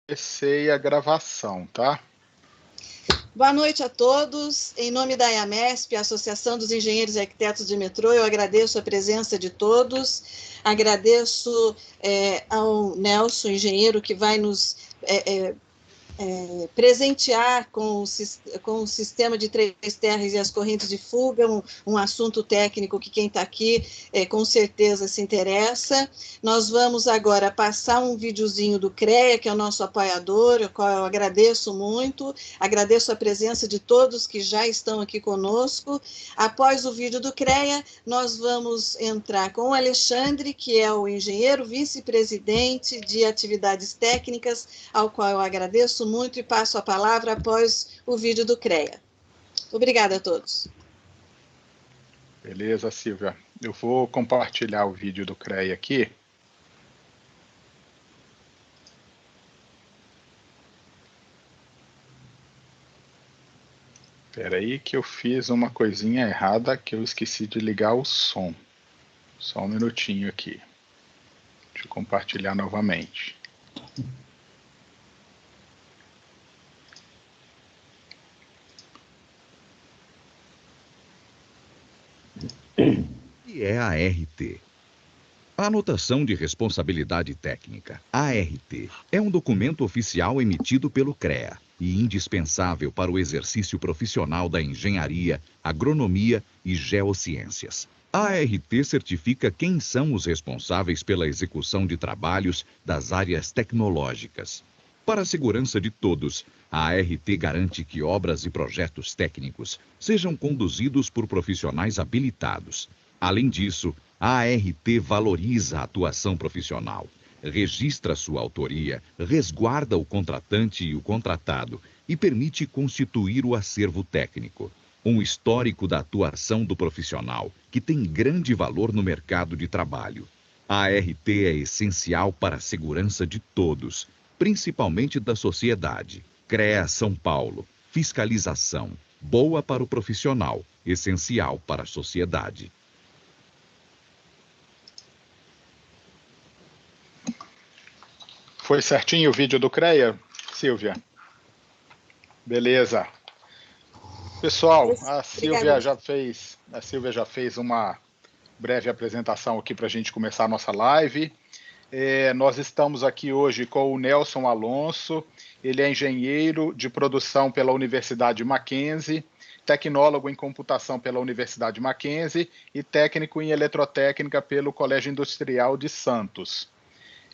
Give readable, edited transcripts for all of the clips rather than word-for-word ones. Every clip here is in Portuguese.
Comecei a gravação, tá? Boa noite a todos. Em nome da AMESP, a Associação dos Engenheiros e Arquitetos de Metrô, eu agradeço a presença de todos, agradeço ao Nelson, engenheiro, que vai nos presentear com o sistema de três terras e as correntes de fuga, um assunto técnico que quem está aqui com certeza se interessa. Nós vamos agora passar um videozinho do CREA, que é o nosso apoiador, ao qual eu agradeço muito, agradeço a presença de todos que já estão aqui conosco. Após o vídeo do CREA, nós vamos entrar com o Alexandre, que é o engenheiro vice-presidente de atividades técnicas, ao qual eu agradeço muito e passo a palavra após o vídeo do CREA. Obrigada a todos. Beleza, Silvia. Eu vou compartilhar o vídeo do CREA aqui. Espera aí que eu fiz uma coisinha errada, que eu esqueci de ligar o som. Só um minutinho aqui. Deixa eu compartilhar novamente. O que é a ART? A Anotação de Responsabilidade Técnica, ART, é um documento oficial emitido pelo CREA e indispensável para o exercício profissional da engenharia, agronomia e geociências. A ART certifica quem são os responsáveis pela execução de trabalhos das áreas tecnológicas. Para a segurança de todos, a ART garante que obras e projetos técnicos sejam conduzidos por profissionais habilitados. Além disso, a ART valoriza a atuação profissional, registra sua autoria, resguarda o contratante e o contratado e permite constituir o acervo técnico. Um histórico da atuação do profissional, que tem grande valor no mercado de trabalho. A ART é essencial para a segurança de todos, principalmente da sociedade. CREA São Paulo, fiscalização, boa para o profissional, essencial para a sociedade. Foi certinho o vídeo do CREA, Silvia? Beleza. Pessoal, a Silvia já fez uma breve apresentação aqui para a gente começar a nossa live. Nós estamos aqui hoje com o Nelson Alonso. Ele é engenheiro de produção pela Universidade Mackenzie, tecnólogo em computação pela Universidade Mackenzie e técnico em eletrotécnica pelo Colégio Industrial de Santos.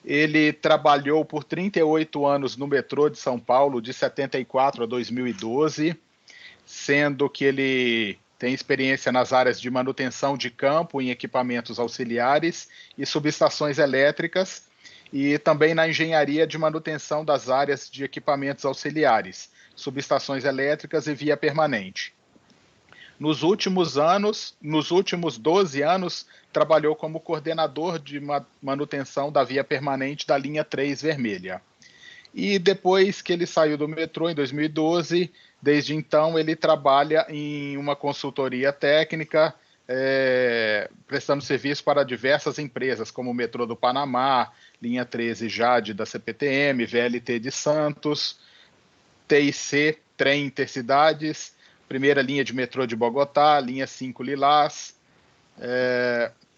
Ele trabalhou por 38 anos no metrô de São Paulo, de 74 a 2012, sendo que ele tem experiência nas áreas de manutenção de campo em equipamentos auxiliares e subestações elétricas, e também na engenharia de manutenção das áreas de equipamentos auxiliares, subestações elétricas e via permanente. Nos últimos 12 anos, trabalhou como coordenador de manutenção da via permanente da linha 3 vermelha. E depois que ele saiu do metrô, em 2012, desde então ele trabalha em uma consultoria técnica, prestando serviço para diversas empresas, como o Metrô do Panamá, linha 13 Jade da CPTM, VLT de Santos, TIC, Trem Intercidades, primeira linha de metrô de Bogotá, linha 5 Lilás,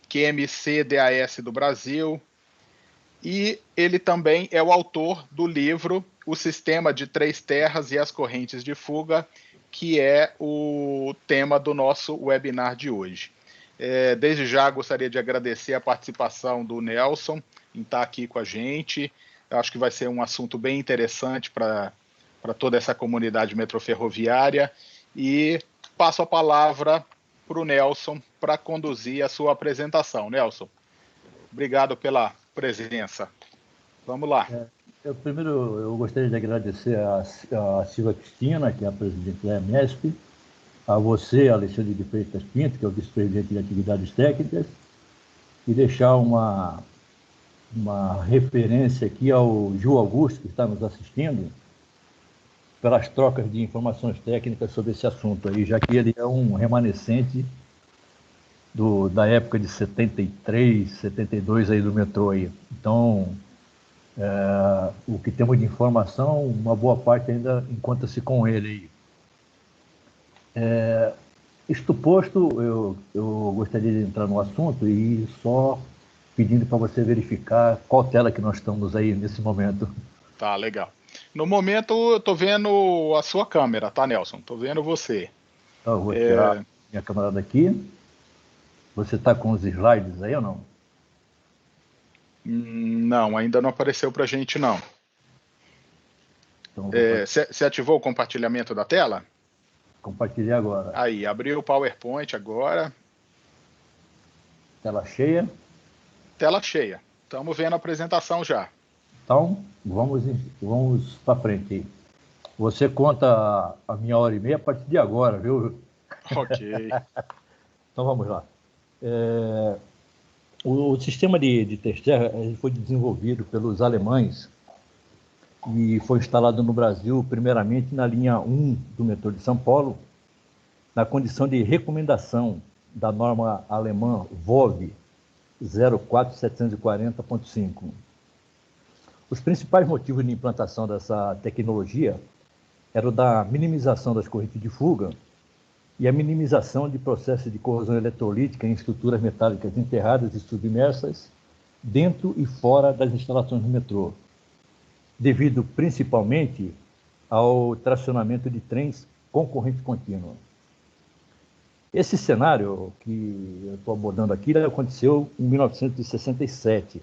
QMC DAS do Brasil, e ele também é o autor do livro O Sistema de Três Terras e as Correntes de Fuga, que é o tema do nosso webinar de hoje. Desde já gostaria de agradecer a participação do Nelson em estar aqui com a gente. Eu acho que vai ser um assunto bem interessante para toda essa comunidade metroferroviária. E passo a palavra para o Nelson para conduzir a sua apresentação. Nelson, obrigado pela presença. Vamos lá. Primeiro, eu gostaria de agradecer a Silvia Cristina, que é a presidente da AMESP, a você, Alexandre de Freitas Pinto, que é o vice-presidente de atividades técnicas, e deixar uma referência aqui ao Gil Augusto, que está nos assistindo, pelas trocas de informações técnicas sobre esse assunto aí, já que ele é um remanescente da época de 73, 72 aí do metrô aí. Então, o que temos de informação, uma boa parte ainda encontra-se com ele aí. Isto posto, eu gostaria de entrar no assunto e só pedindo para você verificar qual tela que nós estamos aí nesse momento. Tá, legal. No momento, eu estou vendo a sua câmera, tá, Nelson? Estou vendo você. Então, eu vou tirar minha câmera daqui. Você está com os slides aí ou não? Não, ainda não apareceu para a gente, não. Então, você ativou o compartilhamento da tela? Compartilhei agora. Aí, abriu o PowerPoint agora. Tela cheia. Tela cheia. Estamos vendo a apresentação já. Então, vamos para frente. Você conta a minha hora e meia a partir de agora, viu? Ok. Então, vamos lá. O sistema de terra foi desenvolvido pelos alemães e foi instalado no Brasil, primeiramente na linha 1 do metrô de São Paulo, na condição de recomendação da norma alemã VOV 04740.5. Os principais motivos de implantação dessa tecnologia eram da minimização das correntes de fuga e a minimização de processos de corrosão eletrolítica em estruturas metálicas enterradas e submersas dentro e fora das instalações do metrô, devido principalmente ao tracionamento de trens com corrente contínua. Esse cenário que eu estou abordando aqui aconteceu em 1967,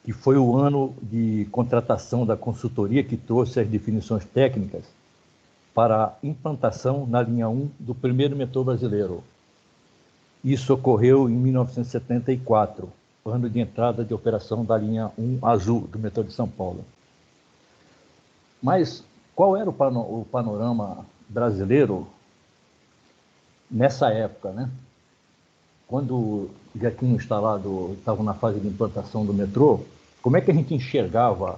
que foi o ano de contratação da consultoria que trouxe as definições técnicas para a implantação na linha 1 do primeiro metrô brasileiro. Isso ocorreu em 1974, ano de entrada de operação da linha 1 azul do metrô de São Paulo. Mas qual era o panorama brasileiro nessa época, né? Quando já tinham instalado, estavam na fase de implantação do metrô, como é que a gente enxergava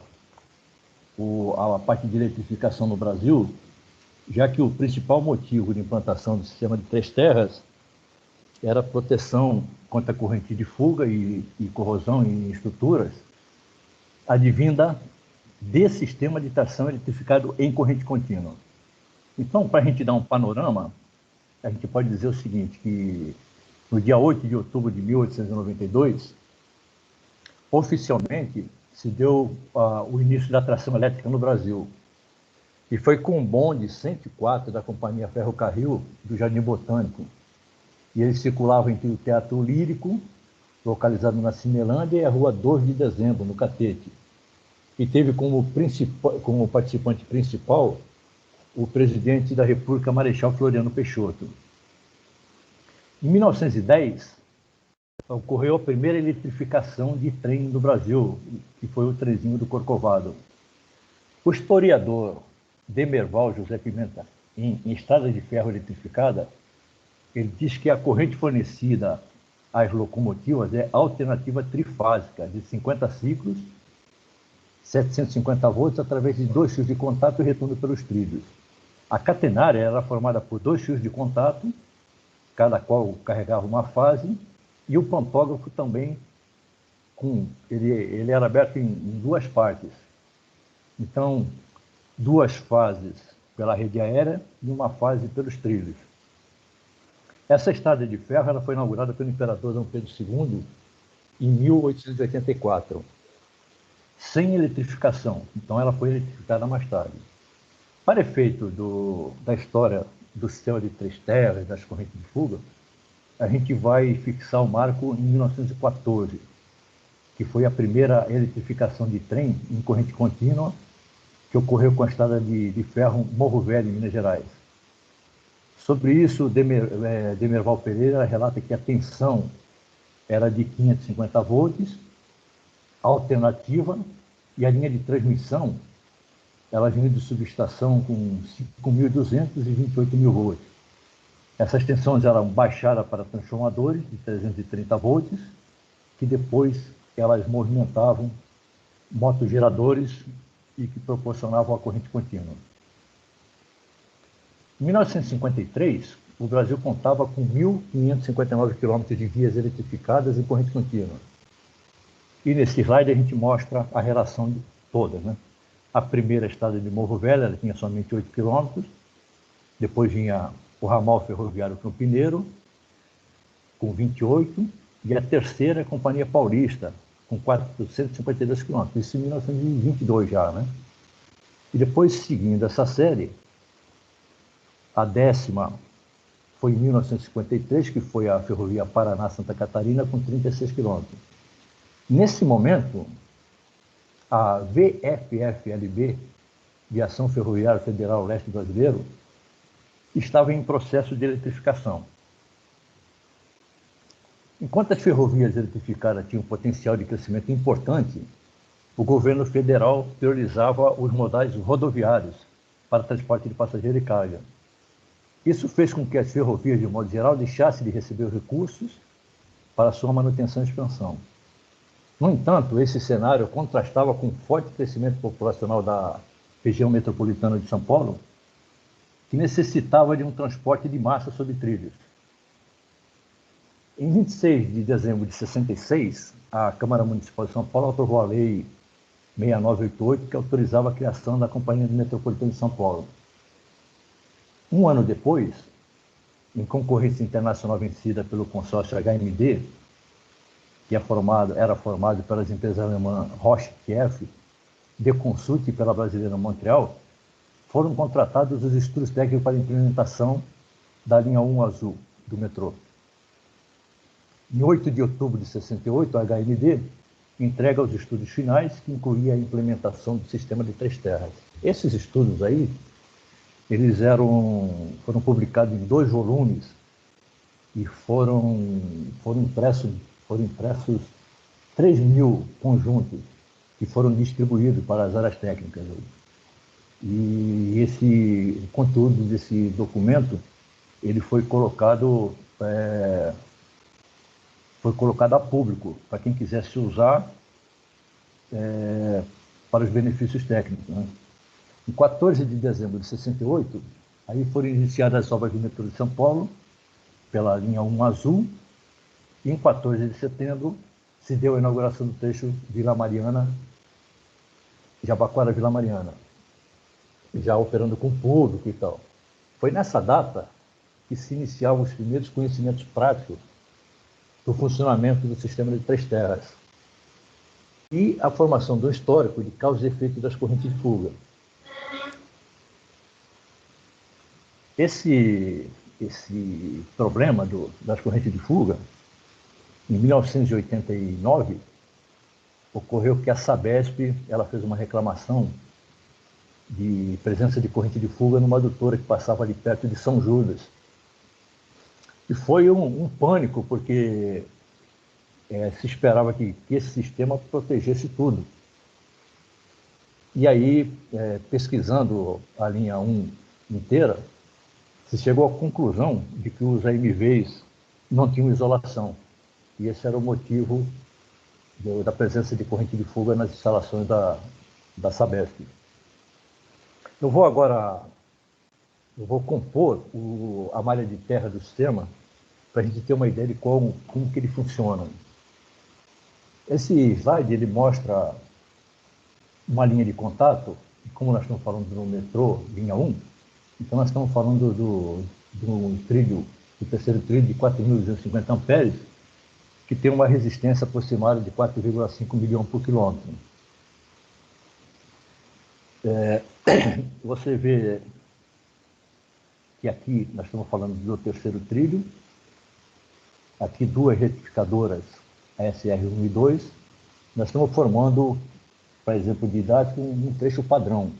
a parte de eletrificação no Brasil, já que o principal motivo de implantação do sistema de três terras era a proteção contra a corrente de fuga e corrosão em estruturas, advinda desse sistema de tração eletrificado em corrente contínua. Então, para a gente dar um panorama, a gente pode dizer o seguinte, que no dia 8 de outubro de 1892, oficialmente se deu o início da tração elétrica no Brasil. E foi com o bonde 104 da Companhia Ferrocarril do Jardim Botânico. E ele circulava entre o Teatro Lírico, localizado na Cinelândia, e a Rua 2 de Dezembro, no Catete. E teve como participante principal o presidente da República, Marechal Floriano Peixoto. Em 1910, ocorreu a primeira eletrificação de trem no Brasil, que foi o trenzinho do Corcovado. O historiador Demerval José Pimenta, em Estrada de Ferro Eletrificada, ele diz que a corrente fornecida às locomotivas é alternativa trifásica, de 50 ciclos, 750 volts, através de 2 fios de contato e retorno pelos trilhos. A catenária era formada por 2 fios de contato, cada qual carregava uma fase, e o pantógrafo também, ele era aberto em 2 partes. Então, 2 fases pela rede aérea e uma fase pelos trilhos. Essa estrada de ferro ela foi inaugurada pelo imperador Dom Pedro II em 1884, sem eletrificação. Então, ela foi eletrificada mais tarde. Para efeito da história do sistema de três terras, das correntes de fuga, a gente vai fixar o marco em 1914, que foi a primeira eletrificação de trem em corrente contínua, que ocorreu com a estrada de ferro Morro Velho, em Minas Gerais. Sobre isso, Demerval Pereira relata que a tensão era de 550 volts, alternativa, e a linha de transmissão ela vinha de subestação com 5.200 e 28.000 volts. Essas tensões eram baixadas para transformadores de 330 volts, que depois elas movimentavam motogeradores e que proporcionavam a corrente contínua. Em 1953, o Brasil contava com 1.559 quilômetros de vias eletrificadas em corrente contínua. E nesse slide a gente mostra a relação toda, né? A primeira estrada de Morro Velho, ela tinha somente 8 quilômetros, depois vinha o ramal ferroviário Campineiro, com 28, e a terceira, a Companhia Paulista, com 452 quilômetros, isso em 1922 já, né? E depois, seguindo essa série, a 10ª foi em 1953, que foi a Ferrovia Paraná-Santa Catarina, com 36 quilômetros. Nesse momento, a VFFLB, Viação Ferroviária Federal Leste Brasileiro, estava em processo de eletrificação. Enquanto as ferrovias eletrificadas tinham um potencial de crescimento importante, o governo federal priorizava os modais rodoviários para transporte de passageiro e carga. Isso fez com que as ferrovias, de modo geral, deixassem de receber recursos para sua manutenção e expansão. No entanto, esse cenário contrastava com o forte crescimento populacional da região metropolitana de São Paulo, que necessitava de um transporte de massa sobre trilhos. Em 26 de dezembro de 66, a Câmara Municipal de São Paulo aprovou a Lei 6988, que autorizava a criação da Companhia Metropolitana de São Paulo. Um ano depois, em concorrência internacional vencida pelo consórcio HMD, que era formado pelas empresas alemãs Roche Kiev, Deconsult e pela brasileira Montreal, foram contratados os estudos técnicos para a implementação da linha 1 azul do metrô. Em 8 de outubro de 68, a HMD entrega os estudos finais, que incluía a implementação do sistema de 3 terras. Esses estudos aí, eles foram publicados em 2 volumes e foram impressos 3.000 conjuntos que foram distribuídos para as áreas técnicas. E esse conteúdo desse documento, ele foi colocado a público, para quem quisesse usar para os benefícios técnicos, né? Em 14 de dezembro de 68, aí foram iniciadas as obras do metrô de São Paulo, pela linha 1 azul, e em 14 de setembro se deu a inauguração do trecho Vila Mariana, Jabaquara-Vila Mariana, já operando com público e tal. Foi nessa data que se iniciavam os primeiros conhecimentos práticos do funcionamento do sistema de 3 terras e a formação do histórico de causa e efeito das correntes de fuga. Esse problema das correntes de fuga, em 1989, ocorreu que a Sabesp ela fez uma reclamação de presença de corrente de fuga numa adutora que passava ali perto de São Judas. E foi um pânico, porque se esperava que esse sistema protegesse tudo. E aí, pesquisando a linha 1 inteira, se chegou à conclusão de que os AMVs não tinham isolação. E esse era o motivo da presença de corrente de fuga nas instalações da Sabesp. Eu vou compor a malha de terra do sistema para a gente ter uma ideia de como que ele funciona. Esse slide ele mostra uma linha de contato, como nós estamos falando do metrô, linha 1, então nós estamos falando do trilho, do terceiro trilho de 4.250 amperes, que tem uma resistência aproximada de 4,5 milhões por quilômetro. Você vê que aqui nós estamos falando do terceiro trilho, aqui 2 retificadoras, a SR1 e 2, nós estamos formando, para exemplo didático, um trecho padrão.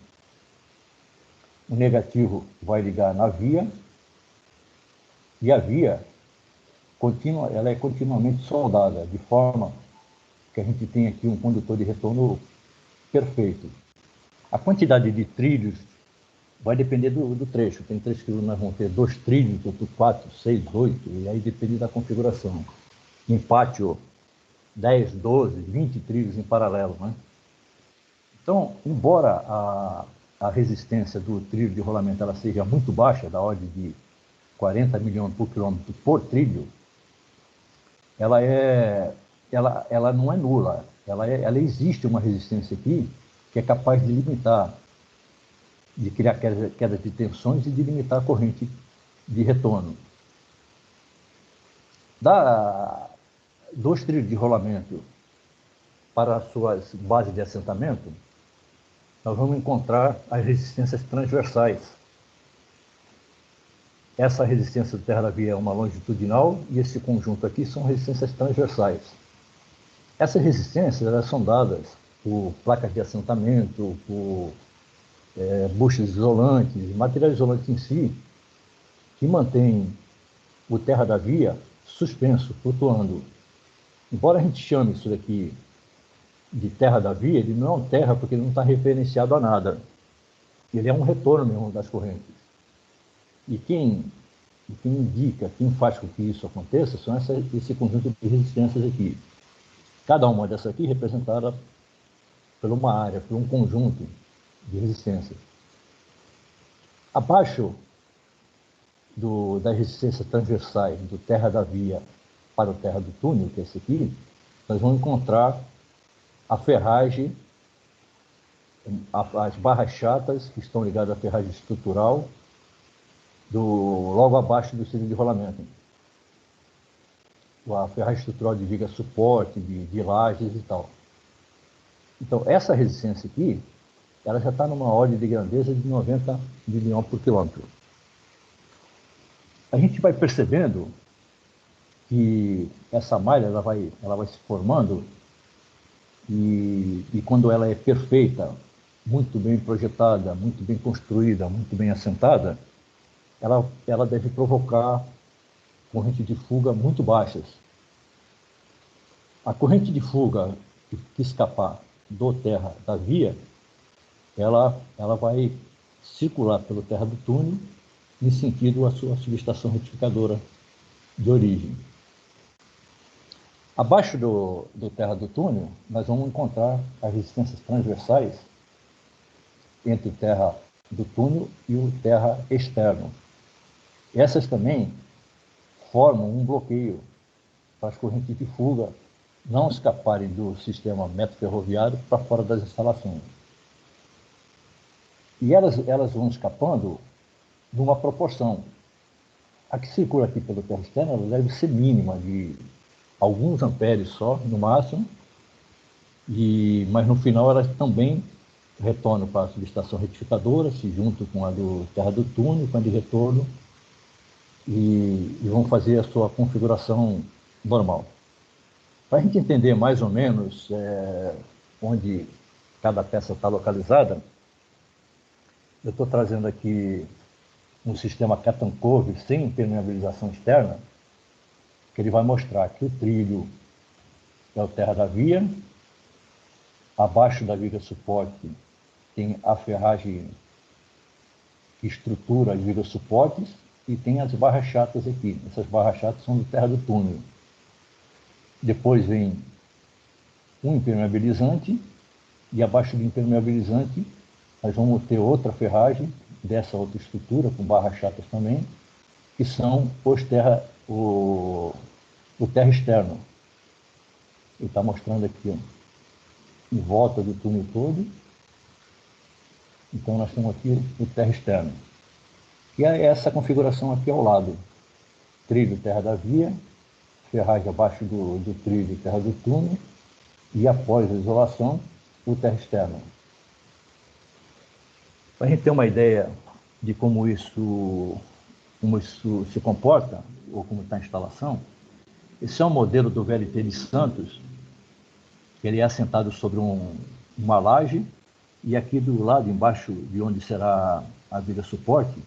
O negativo vai ligar na via, e a via ela é continuamente soldada, de forma que a gente tem aqui um condutor de retorno perfeito. A quantidade de trilhos vai depender do trecho. Tem trechos que nós vamos ter 2 trilhos, outro 4, 6, 8, e aí depende da configuração. Em pátio, 10, 12, 20 trilhos em paralelo, né? Então, embora a resistência do trilho de rolamento ela seja muito baixa, da ordem de 40 milhões por quilômetro por trilho, ela não é nula. ela existe uma resistência aqui que é capaz de limitar, de criar queda de tensões e de limitar a corrente de retorno. Dos trilhos de rolamento para as suas bases de assentamento, nós vamos encontrar as resistências transversais. Essa resistência do terra da via é uma longitudinal e esse conjunto aqui são resistências transversais. Essas resistências elas são dadas por placas de assentamento, por buchas isolantes, material isolante em si, que mantém o terra da via suspenso, flutuando. Embora a gente chame isso daqui de terra da via, ele não é um terra porque ele não está referenciado a nada. Ele é um retorno mesmo das correntes. E quem indica, quem faz com que isso aconteça, são esse conjunto de resistências aqui. Cada uma dessas aqui representada por uma área, por um conjunto de resistências. Abaixo das resistências transversais do terra da via para o terra do túnel, que é esse aqui, nós vamos encontrar a ferragem, as barras chatas que estão ligadas à ferragem estrutural logo abaixo do cilindro de rolamento. A ferragem estrutural de viga suporte, de lajes e tal. Então, essa resistência aqui, ela já está numa ordem de grandeza de 90 milhões por quilômetro. A gente vai percebendo que essa malha ela vai se formando e quando ela é perfeita, muito bem projetada, muito bem construída, muito bem assentada, ela deve provocar corrente de fuga muito baixas. A corrente de fuga que escapar do terra da via, ela vai circular pelo terra do túnel em sentido à sua subestação retificadora de origem. Abaixo do terra do túnel, nós vamos encontrar as resistências transversais entre o terra do túnel e o terra externo. Essas também formam um bloqueio para as correntes de fuga não escaparem do sistema metroferroviário para fora das instalações. E elas vão escapando numa proporção. A que circula aqui pelo terra externa ela deve ser mínima, de alguns amperes só, no máximo, mas no final elas também retornam para a subestação retificadora, se juntam com a do terra do túnel, com a de retorno, e vão fazer a sua configuração normal. Para a gente entender mais ou menos onde cada peça está localizada, eu estou trazendo aqui um sistema cut and curve sem impermeabilização externa, que ele vai mostrar que o trilho é o terra da via, abaixo da viga suporte tem a ferragem que estrutura as vigas suportes e tem as barras chatas aqui. Essas barras chatas são do terra do túnel. Depois vem um impermeabilizante e abaixo do impermeabilizante nós vamos ter outra ferragem dessa outra estrutura, com barras chatas também, que são o terra externo. Ele está mostrando aqui, ó, em volta do túnel todo. Então nós temos aqui o terra externo. E é essa configuração aqui ao lado. Trilho terra da via, ferragem abaixo do trilho terra do túnel, e após a isolação, o terra externo. Para a gente ter uma ideia de como isso se comporta, ou como está a instalação, esse é um modelo do VLT de Santos, que ele é assentado sobre uma laje, e aqui do lado, embaixo de onde será a viga suporte,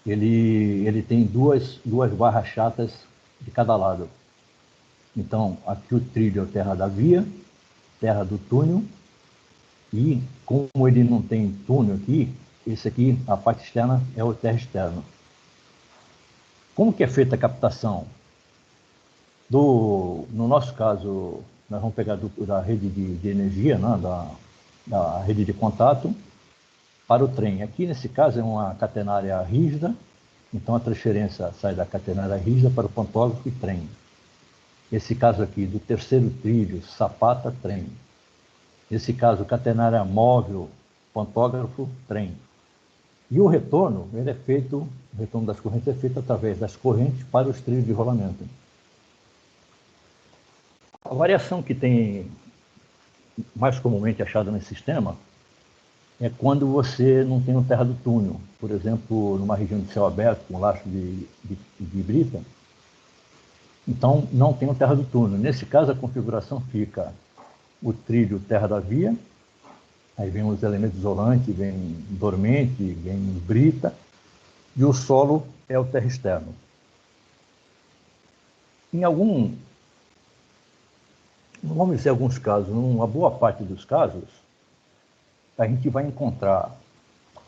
ele tem duas barras chatas de cada lado. Então, aqui o trilho é o terra da via, terra do túnel, e como ele não tem túnel aqui, esse aqui, a parte externa, é o terra externo. Como que é feita a captação? No nosso caso, nós vamos pegar da rede de energia, né, da rede de contato, para o trem. Aqui, nesse caso, é uma catenária rígida, então a transferência sai da catenária rígida para o pantógrafo e trem. Esse caso aqui, do terceiro trilho, sapata, trem. Esse caso, catenária móvel, pantógrafo, trem. E o retorno, o retorno das correntes é feito através das correntes para os trilhos de rolamento. A variação que tem mais comumente achada nesse sistema é quando você não tem um terra do túnel. Por exemplo, numa região de céu aberto, com lastro de brita, então não tem um terra do túnel. Nesse caso, a configuração fica o trilho terra da via, aí vem os elementos isolantes, vem dormente, vem brita, e o solo é o terra externo. Vamos dizer, alguns casos, numa boa parte dos casos, a gente vai encontrar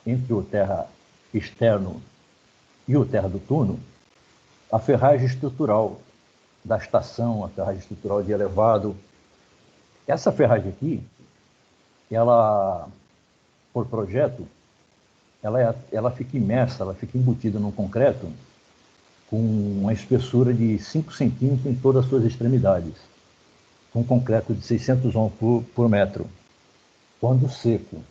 entre o terra externo e o terra do túnel a ferragem estrutural da estação, a ferragem estrutural de elevado. Essa ferragem aqui, ela, por projeto, ela fica imersa, ela fica embutida no concreto com uma espessura de 5 centímetros em todas as suas extremidades, com concreto de 600 ohms por metro, quando seco.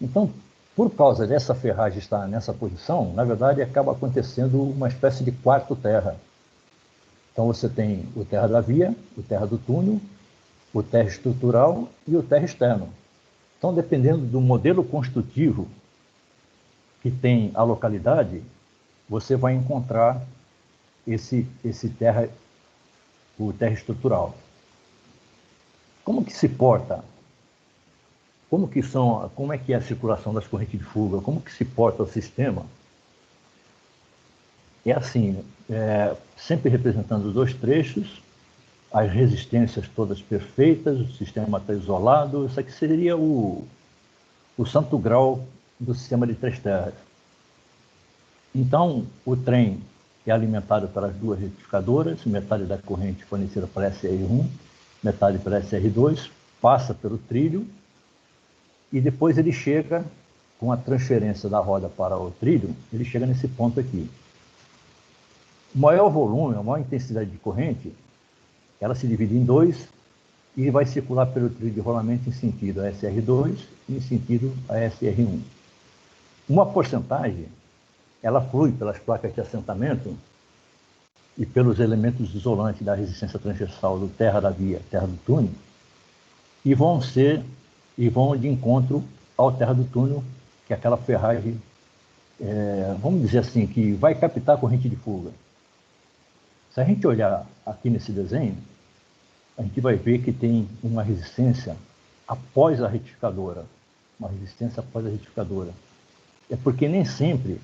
Então, por causa dessa ferragem estar nessa posição, na verdade, acaba acontecendo uma espécie de quarto terra. Então, você tem o terra da via, o terra do túnel, o terra estrutural e o terra externo. Então, dependendo do modelo construtivo que tem a localidade, você vai encontrar o terra estrutural. Como que se porta? Como é que é a circulação das correntes de fuga? Como que se porta o sistema? É assim, sempre representando os dois trechos, as resistências todas perfeitas, o sistema está isolado. Isso aqui seria o santo grau do sistema de três terras. Então, o trem é alimentado pelas duas retificadoras, metade da corrente fornecida para SR1, metade para SR2, passa pelo trilho, e depois ele chega, com a transferência da roda para o trilho, ele chega nesse ponto aqui. O maior volume, a maior intensidade de corrente, ela se divide em dois e vai circular pelo trilho de rolamento em sentido a SR2 e em sentido a SR1. Uma porcentagem, ela flui pelas placas de assentamento e pelos elementos isolantes da resistência transversal do terra da via, terra do túnel, e vão de encontro ao terra do túnel, que é aquela ferragem, vamos dizer assim, que vai captar a corrente de fuga. Se a gente olhar aqui nesse desenho, a gente vai ver que tem uma resistência após a retificadora. Uma resistência após a retificadora. É porque nem sempre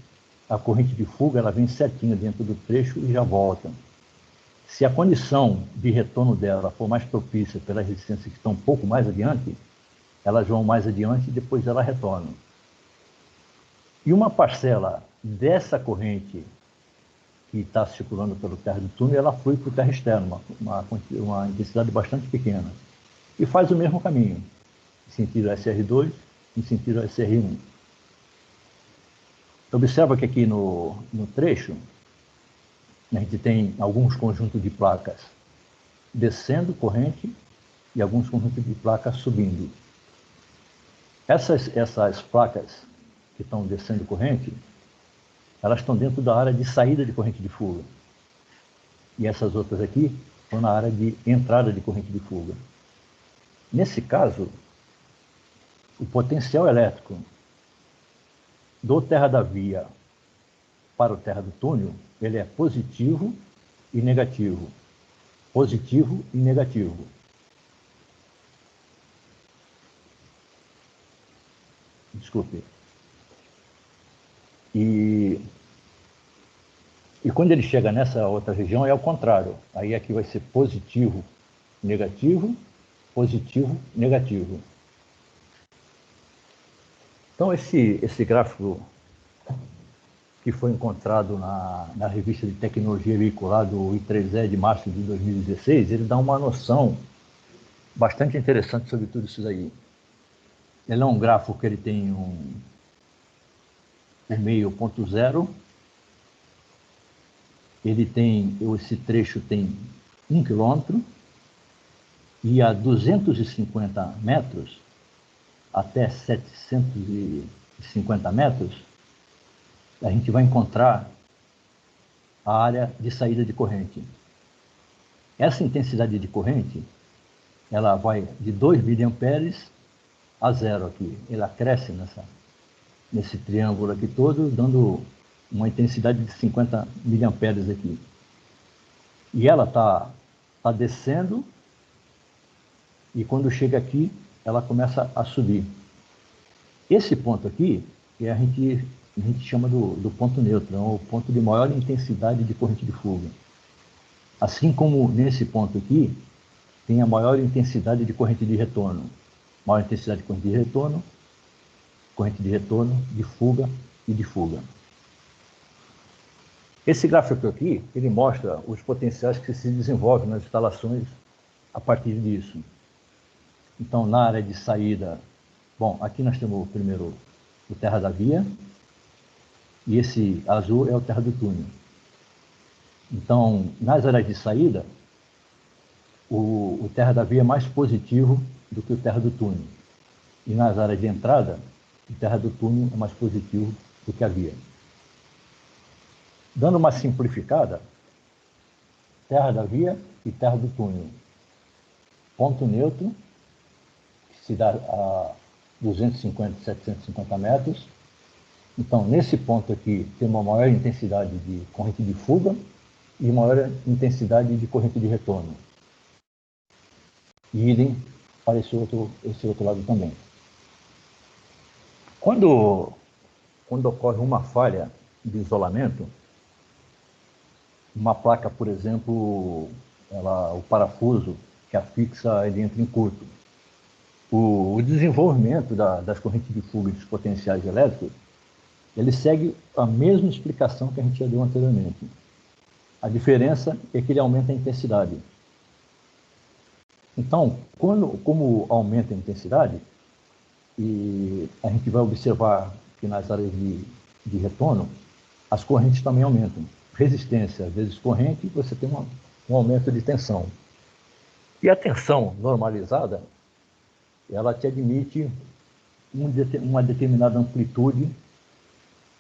a corrente de fuga ela vem certinha dentro do trecho e já volta. Se a condição de retorno dela for mais propícia pelas resistências que estão um pouco mais adiante, elas vão mais adiante e depois ela retorna. E uma parcela dessa corrente que está circulando pelo terra do túnel, ela flui para o terra externo, uma intensidade bastante pequena. E faz o mesmo caminho, em sentido SR2, em sentido SR1. Observa que aqui no trecho, a gente tem alguns conjuntos de placas descendo corrente e alguns conjuntos de placas subindo. Essas placas que estão descendo corrente, elas estão dentro da área de saída de corrente de fuga. E essas outras aqui estão na área de entrada de corrente de fuga. Nesse caso, o potencial elétrico do terra da via para o terra do túnel, ele é positivo e negativo. Positivo e negativo. Desculpe. E quando ele chega nessa outra região, é o contrário. Aí aqui vai ser positivo, negativo, positivo, negativo. Então, esse gráfico que foi encontrado na revista de tecnologia veicular do I3E de março de 2016, ele dá uma noção bastante interessante sobre tudo isso daí. Ele é um gráfico que ele tem um meio ponto zero, esse trecho tem 1 quilômetro, e a 250 metros até 750 metros, a gente vai encontrar a área de saída de corrente. Essa intensidade de corrente, ela vai de 2 miliamperes a 0 aqui. Ela cresce nesse triângulo aqui todo, dando uma intensidade de 50 miliamperes aqui. E ela tá descendo, e quando chega aqui, ela começa a subir. Esse ponto aqui, que a gente chama do ponto neutro, é o ponto de maior intensidade de corrente de fuga. Assim como nesse ponto aqui, tem a maior intensidade de corrente de retorno. Maior intensidade de corrente de retorno, de fuga e de fuga. Esse gráfico aqui, ele mostra os potenciais que se desenvolvem nas instalações a partir disso. Então, na área de saída, bom, aqui nós temos primeiro o terra da via, e esse azul é o terra do túnel. Então, nas áreas de saída, o terra da via é mais positivo do que o terra do túnel. E nas áreas de entrada, o terra do túnel é mais positivo do que a via. Dando uma simplificada, terra da via e terra do túnel. Ponto neutro, que se dá a 250, 750 metros. Então, nesse ponto aqui, tem uma maior intensidade de corrente de fuga e maior intensidade de corrente de retorno. E idem para esse outro lado também. Quando ocorre uma falha de isolamento, uma placa, por exemplo, o parafuso que a fixa, ele entra em curto. O desenvolvimento das correntes de fuga e dos potenciais elétricos, ele segue a mesma explicação que a gente já deu anteriormente. A diferença é que ele aumenta a intensidade. Então, como aumenta a intensidade, e a gente vai observar que nas áreas de retorno, as correntes também aumentam. Resistência vezes corrente, você tem um aumento de tensão. E a tensão normalizada, ela te admite uma determinada amplitude,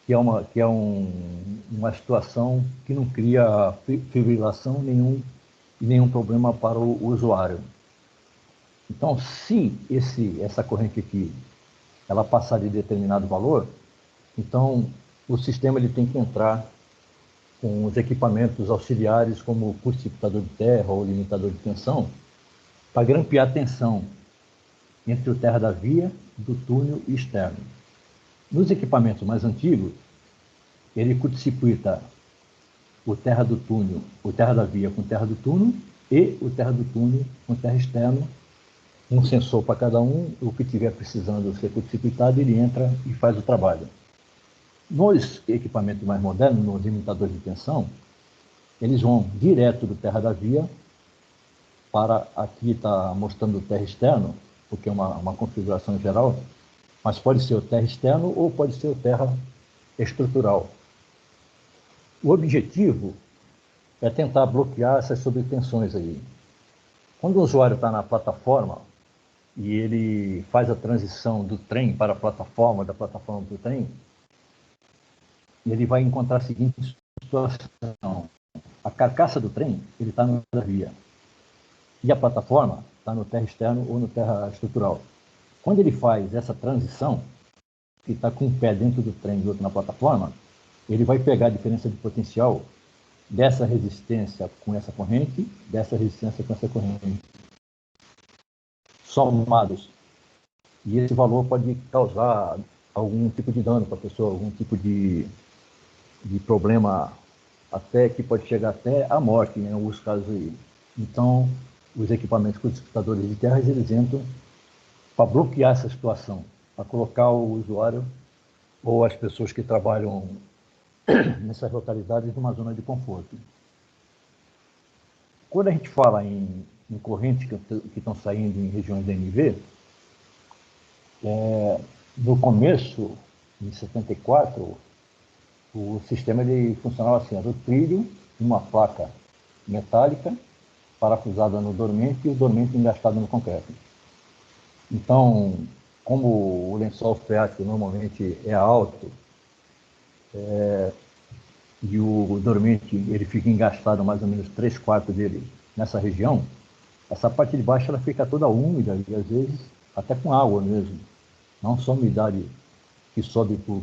que é uma situação que não cria fibrilação e nenhum problema para o usuário. Então, se essa corrente aqui ela passar de determinado valor, então o sistema ele tem que entrar com os equipamentos auxiliares, como o curto-circuitador de terra ou limitador de tensão, para grampear a tensão entre o terra da via, do túnel e externo. Nos equipamentos mais antigos, ele curto-circuita o terra do túnel, o terra da via com terra do túnel e o terra do túnel com terra externo, um sensor para cada um, o que estiver precisando ser curto-circuitado, ele entra e faz o trabalho. Nos equipamentos mais modernos, nos limitadores de tensão, eles vão direto do terra da via para, aqui está mostrando o terra externo, porque é uma configuração geral, mas pode ser o terra externo ou pode ser o terra estrutural. O objetivo é tentar bloquear essas sobretensões aí. Quando o usuário está na plataforma e ele faz a transição do trem para a plataforma, da plataforma para o trem, ele vai encontrar a seguinte situação. A carcaça do trem ele está no terra da via e a plataforma está no terra externo ou no terra estrutural. Quando ele faz essa transição, que está com um pé dentro do trem e outro na plataforma, ele vai pegar a diferença de potencial dessa resistência com essa corrente, dessa resistência com essa corrente, somados. E esse valor pode causar algum tipo de dano para a pessoa, algum tipo de problema, até que pode chegar até a morte, em alguns casos aí. Então, os equipamentos curto-circuitadores de terras, eles entram para bloquear essa situação, para colocar o usuário ou as pessoas que trabalham nessas localidades numa zona de conforto. Quando a gente fala em correntes que estão saindo em regiões da NV, no começo, em 74, o sistema ele funcionava assim, era o trilho, uma placa metálica parafusada no dormente e o dormente engastado no concreto. Então, como o lençol freático normalmente é alto, e o dormente ele fica engastado mais ou menos 3/4 dele nessa região, essa parte de baixo ela fica toda úmida e às vezes até com água mesmo. Não só umidade que sobe por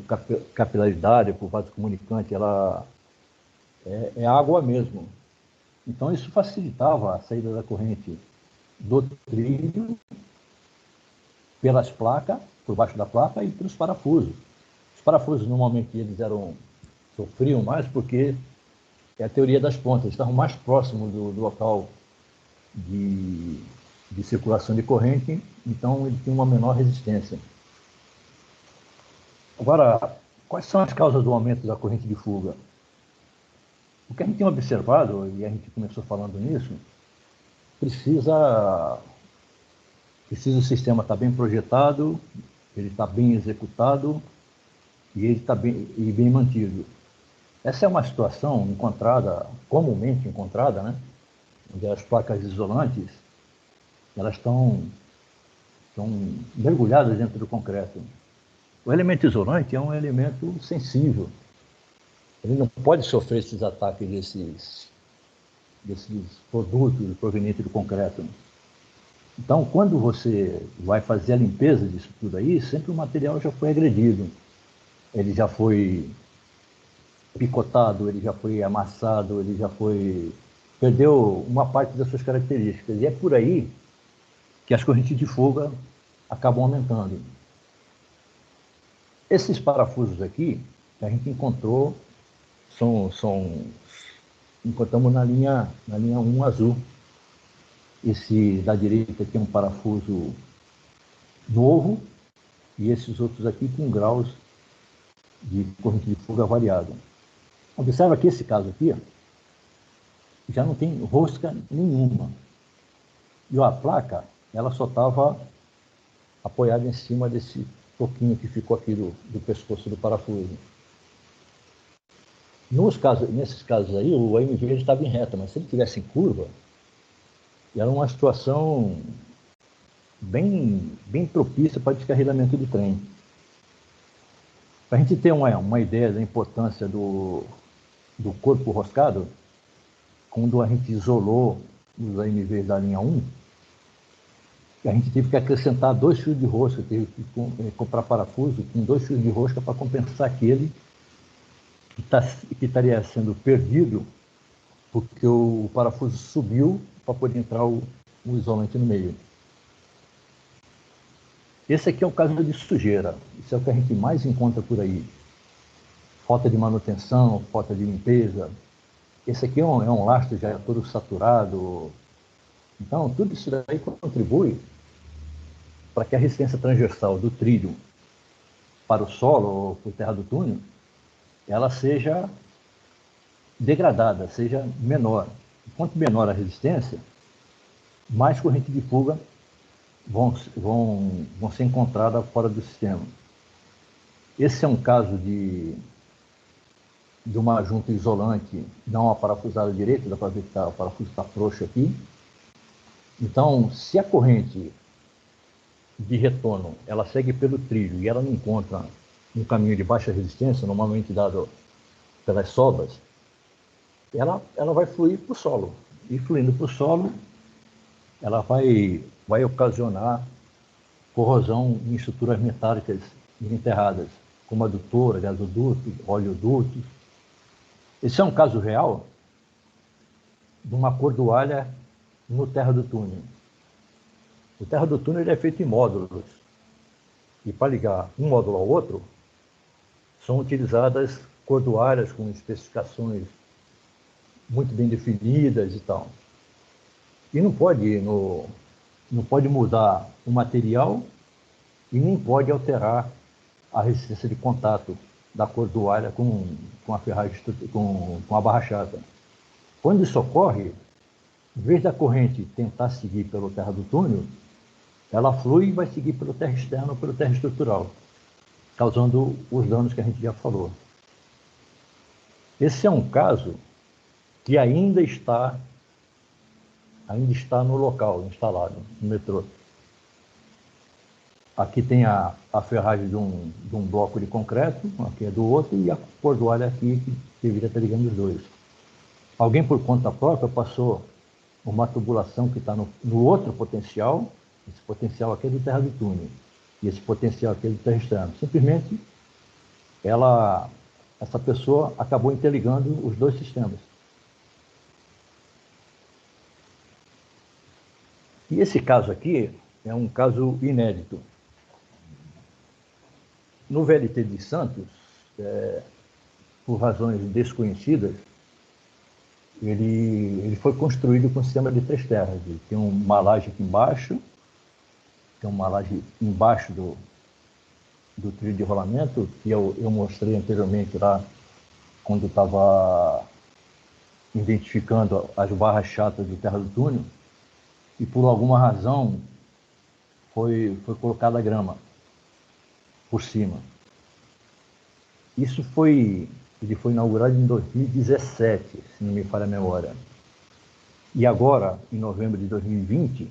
capilaridade, por vaso comunicante, ela é água mesmo. Então isso facilitava a saída da corrente do trilho pelas placas, por baixo da placa e pelos parafusos. Os parafusos normalmente eles sofriam mais porque é a teoria das pontas, estavam mais próximos do local de circulação de corrente, então ele tinha uma menor resistência. Agora, quais são as causas do aumento da corrente de fuga? O que a gente tem observado, e a gente começou falando nisso, precisa o sistema estar bem projetado, ele está bem executado e ele está bem mantido. Essa é uma situação comumente encontrada, né? Onde as placas isolantes elas estão mergulhadas dentro do concreto. O elemento isolante é um elemento sensível. Ele não pode sofrer esses ataques desses produtos provenientes do concreto. Então, quando você vai fazer a limpeza disso tudo aí, sempre o material já foi agredido. Ele já foi picotado, ele já foi amassado, perdeu uma parte das suas características. E é por aí que as correntes de fuga acabam aumentando. Esses parafusos aqui, que a gente encontrou, encontramos na linha 1 azul. Esse da direita aqui é um parafuso novo e esses outros aqui com graus de corrente de fuga variado. Observa que esse caso aqui já não tem rosca nenhuma. E a placa, ela só estava apoiada em cima desse toquinho que ficou aqui do pescoço do parafuso. Nesses casos aí, o AMV estava em reta, mas se ele tivesse em curva, era uma situação bem propícia para descarrilamento do trem. Para a gente ter uma ideia da importância do corpo roscado, quando a gente isolou os AMVs da linha 1, a gente teve que acrescentar 2 fios de rosca, teve que comprar parafuso com 2 fios de rosca para compensar aquele que estaria sendo perdido porque o parafuso subiu para poder entrar o isolante no meio. Esse aqui é o caso de sujeira. Isso é o que a gente mais encontra por aí. Falta de manutenção, falta de limpeza. Esse aqui é um lastro já todo saturado. Então, tudo isso daí contribui para que a resistência transversal do trilho para o solo ou para o terra do túnel, ela seja degradada, seja menor. Quanto menor a resistência, mais corrente de fuga vão ser encontradas fora do sistema. Esse é um caso de uma junta isolante não aparafusada direito, dá para ver que o parafuso está frouxo aqui. Então, se a corrente de retorno ela segue pelo trilho e ela não encontra um caminho de baixa resistência, normalmente dado pelas sobras, ela vai fluir para o solo. E fluindo para o solo, ela vai ocasionar corrosão em estruturas metálicas enterradas, como adutora, gasoduto, oleodutos. Esse é um caso real de uma cordoalha no terra do túnel. O terra do túnel ele é feito em módulos. E para ligar um módulo ao outro, são utilizadas cordoalhas com especificações muito bem definidas e tal. E não pode mudar o material e nem pode alterar a resistência de contato da cordoalha com a ferragem, com a barra chata. Quando isso ocorre, em vez da corrente tentar seguir pelo terra do túnel, ela flui e vai seguir pelo terra externo ou pelo terra estrutural, causando os danos que a gente já falou. Esse é um caso que ainda está ainda está no local, instalado, no metrô. Aqui tem a ferragem de um bloco de concreto, aqui é do outro, e a cordoalha aqui, que deveria estar ligando os dois. Alguém, por conta própria, passou uma tubulação que está no outro potencial. Esse potencial aqui é do terra do túnel, e esse potencial aqui é do terra externo. Simplesmente, essa pessoa acabou interligando os dois sistemas. E esse caso aqui é um caso inédito. No VLT de Santos, por razões desconhecidas, ele foi construído com um sistema de 3 terras. Ele tem uma laje aqui embaixo, tem uma laje embaixo do trilho de rolamento, que eu mostrei anteriormente lá, quando estava identificando as barras chatas de terra do túnel, e por alguma razão foi colocada a grama por cima. Ele foi inaugurado em 2017, se não me falha a memória. E agora, em novembro de 2020,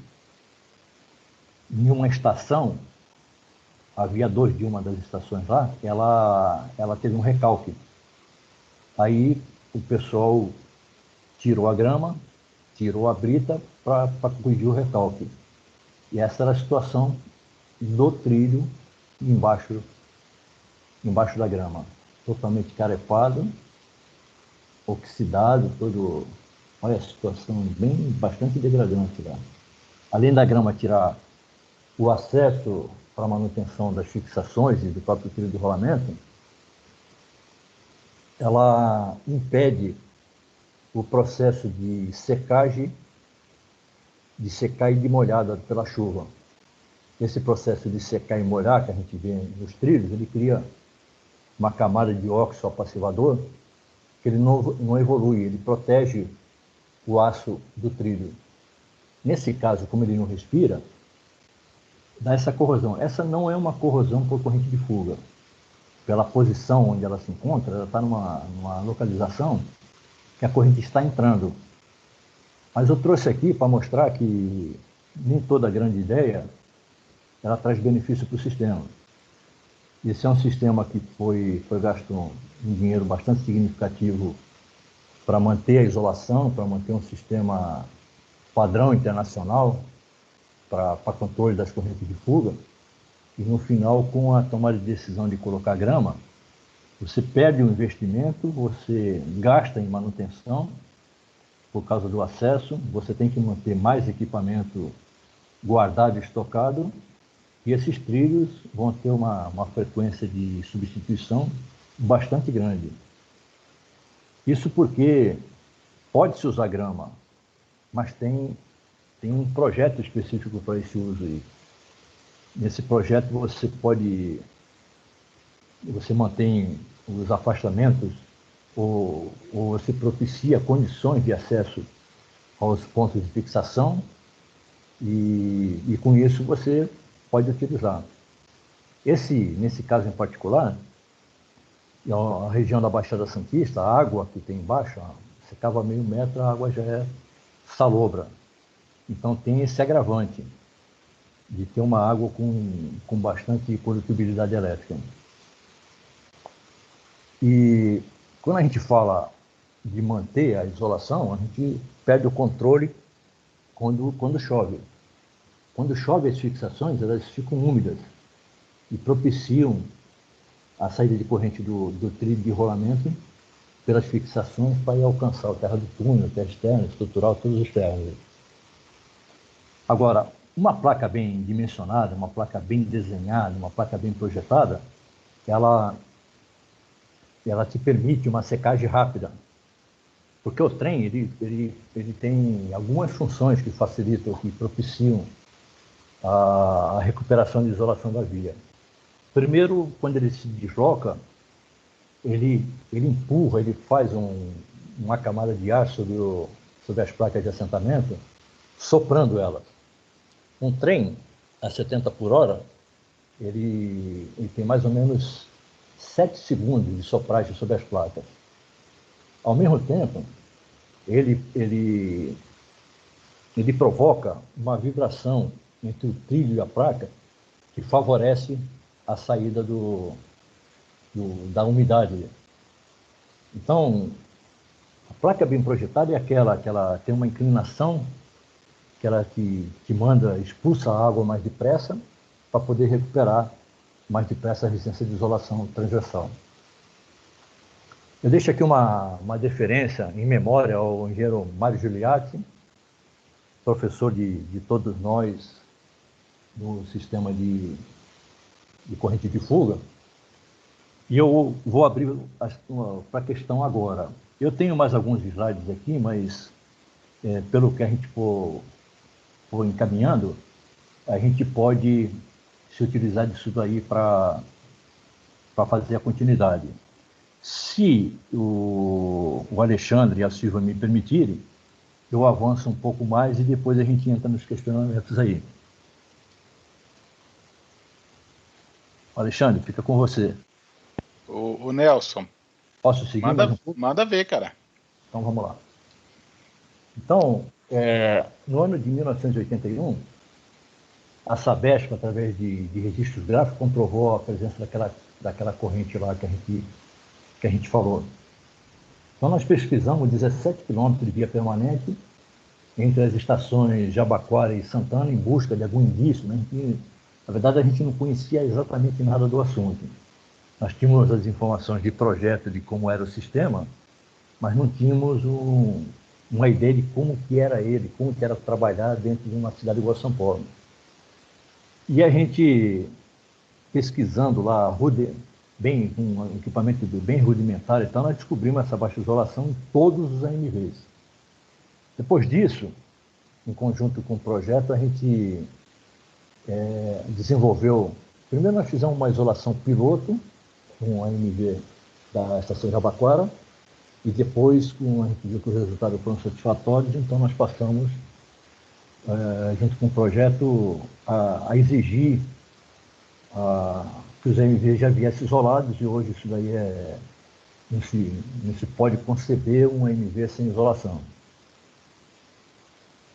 em uma estação, a via 2 de uma das estações lá, ela teve um recalque. Aí o pessoal tirou a grama, tirou a brita para corrigir o recalque. E essa era a situação do trilho embaixo da grama. Totalmente carepado, oxidado, todo. Olha a situação bastante degradante lá. Além da grama tirar o acesso para a manutenção das fixações e do próprio trilho de rolamento, ela impede o processo de secagem, de secar e de molhada pela chuva. Esse processo de secar e molhar que a gente vê nos trilhos, ele cria uma camada de óxido passivador que ele não evolui, ele protege o aço do trilho. Nesse caso, como ele não respira, dá essa corrosão. Essa não é uma corrosão por corrente de fuga. Pela posição onde ela se encontra, ela está numa localização que a corrente está entrando. Mas eu trouxe aqui para mostrar que nem toda grande ideia ela traz benefício para o sistema. Esse é um sistema que foi gasto um dinheiro bastante significativo para manter a isolação, para manter um sistema padrão internacional para controle das correntes de fuga. E no final, com a tomada de decisão de colocar grama, você perde o investimento, você gasta em manutenção por causa do acesso, você tem que manter mais equipamento guardado e estocado, e esses trilhos vão ter uma frequência de substituição bastante grande. Isso porque pode-se usar grama, mas tem um projeto específico para esse uso aí. Nesse projeto você mantém os afastamentos ou você propicia condições de acesso aos pontos de fixação e com isso você pode utilizar. Nesse caso em particular, a região da Baixada Santista, a água que tem embaixo, você cava meio metro, a água já é salobra. Então tem esse agravante de ter uma água com bastante condutibilidade elétrica. E quando a gente fala de manter a isolação, a gente perde o controle quando chove. Quando chove, as fixações elas ficam úmidas e propiciam a saída de corrente do trilho de rolamento pelas fixações para ir alcançar o terra do túnel, terra externa, estrutural, todos os terras. Agora, uma placa bem dimensionada, uma placa bem desenhada, uma placa bem projetada, ela te permite uma secagem rápida. Porque o trem ele tem algumas funções que facilitam, que propiciam a recuperação de isolação da via. Primeiro, quando ele se desloca, ele empurra, ele faz uma camada de ar sobre as placas de assentamento, soprando elas. Um trem a 70 por hora, ele tem mais ou menos 7 segundos de sopragem sobre as placas. Ao mesmo tempo, ele ele provoca uma vibração entre o trilho e a placa que favorece a saída da umidade. Então, a placa bem projetada é aquela que ela tem uma inclinação que expulsa a água mais depressa para poder recuperar mais depressa a resistência de isolação transversal. Eu deixo aqui uma deferência em memória ao engenheiro Mário Giuliatti, professor de todos nós no sistema de corrente de fuga. E eu vou abrir para a questão agora. Eu tenho mais alguns slides aqui, mas pelo que a gente for encaminhando, a gente pode se utilizar disso daí para fazer a continuidade. Se o Alexandre e a Silvia me permitirem, eu avanço um pouco mais e depois a gente entra nos questionamentos aí. Alexandre, fica com você. O Nelson. Posso seguir? Manda ver, cara. Então, vamos lá. Então, no ano de 1981, a Sabesp, através de registros gráficos, comprovou a presença daquela corrente lá que a gente falou. Então, nós pesquisamos 17 quilômetros de via permanente entre as estações Jabaquara e Santana em busca de algum indício, né? Na verdade, a gente não conhecia exatamente nada do assunto. Nós tínhamos as informações de projeto, de como era o sistema, mas não tínhamos uma ideia de como que era ele, como que era trabalhar dentro de uma cidade igual a São Paulo. E a gente, pesquisando lá, com um equipamento bem rudimentar, então nós descobrimos essa baixa isolação em todos os AMVs. Depois disso, em conjunto com o projeto, a gente desenvolveu... Primeiro nós fizemos uma isolação piloto, com a AMV da estação Jabaquara, e depois, a gente viu que os resultados foram satisfatórios, então nós passamos, junto com o projeto, a exigir que os AMVs já viessem isolados, e hoje isso daí não se pode conceber um AMV sem isolação.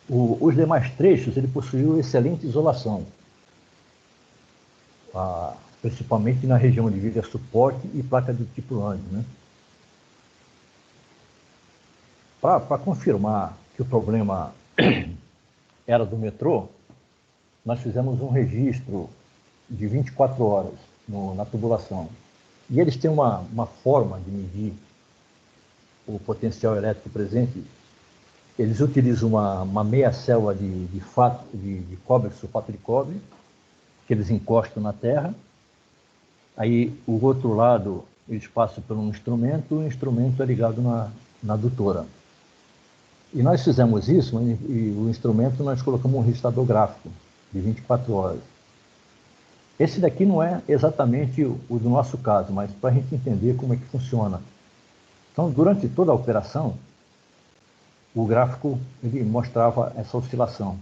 Os demais trechos, ele possuiu excelente isolação, principalmente na região de viga suporte e placa do tipo Land, né? Para confirmar que o problema era do metrô, nós fizemos um registro de 24 horas na tubulação. E eles têm uma forma de medir o potencial elétrico presente. Eles utilizam uma meia célula de cobre, sulfato de cobre, que eles encostam na terra. Aí, o outro lado, eles passam por um instrumento, o instrumento é ligado na adutora. E nós fizemos isso, e o instrumento nós colocamos um registrador gráfico de 24 horas. Esse daqui não é exatamente o do nosso caso, mas para a gente entender como é que funciona. Então, durante toda a operação, o gráfico ele mostrava essa oscilação.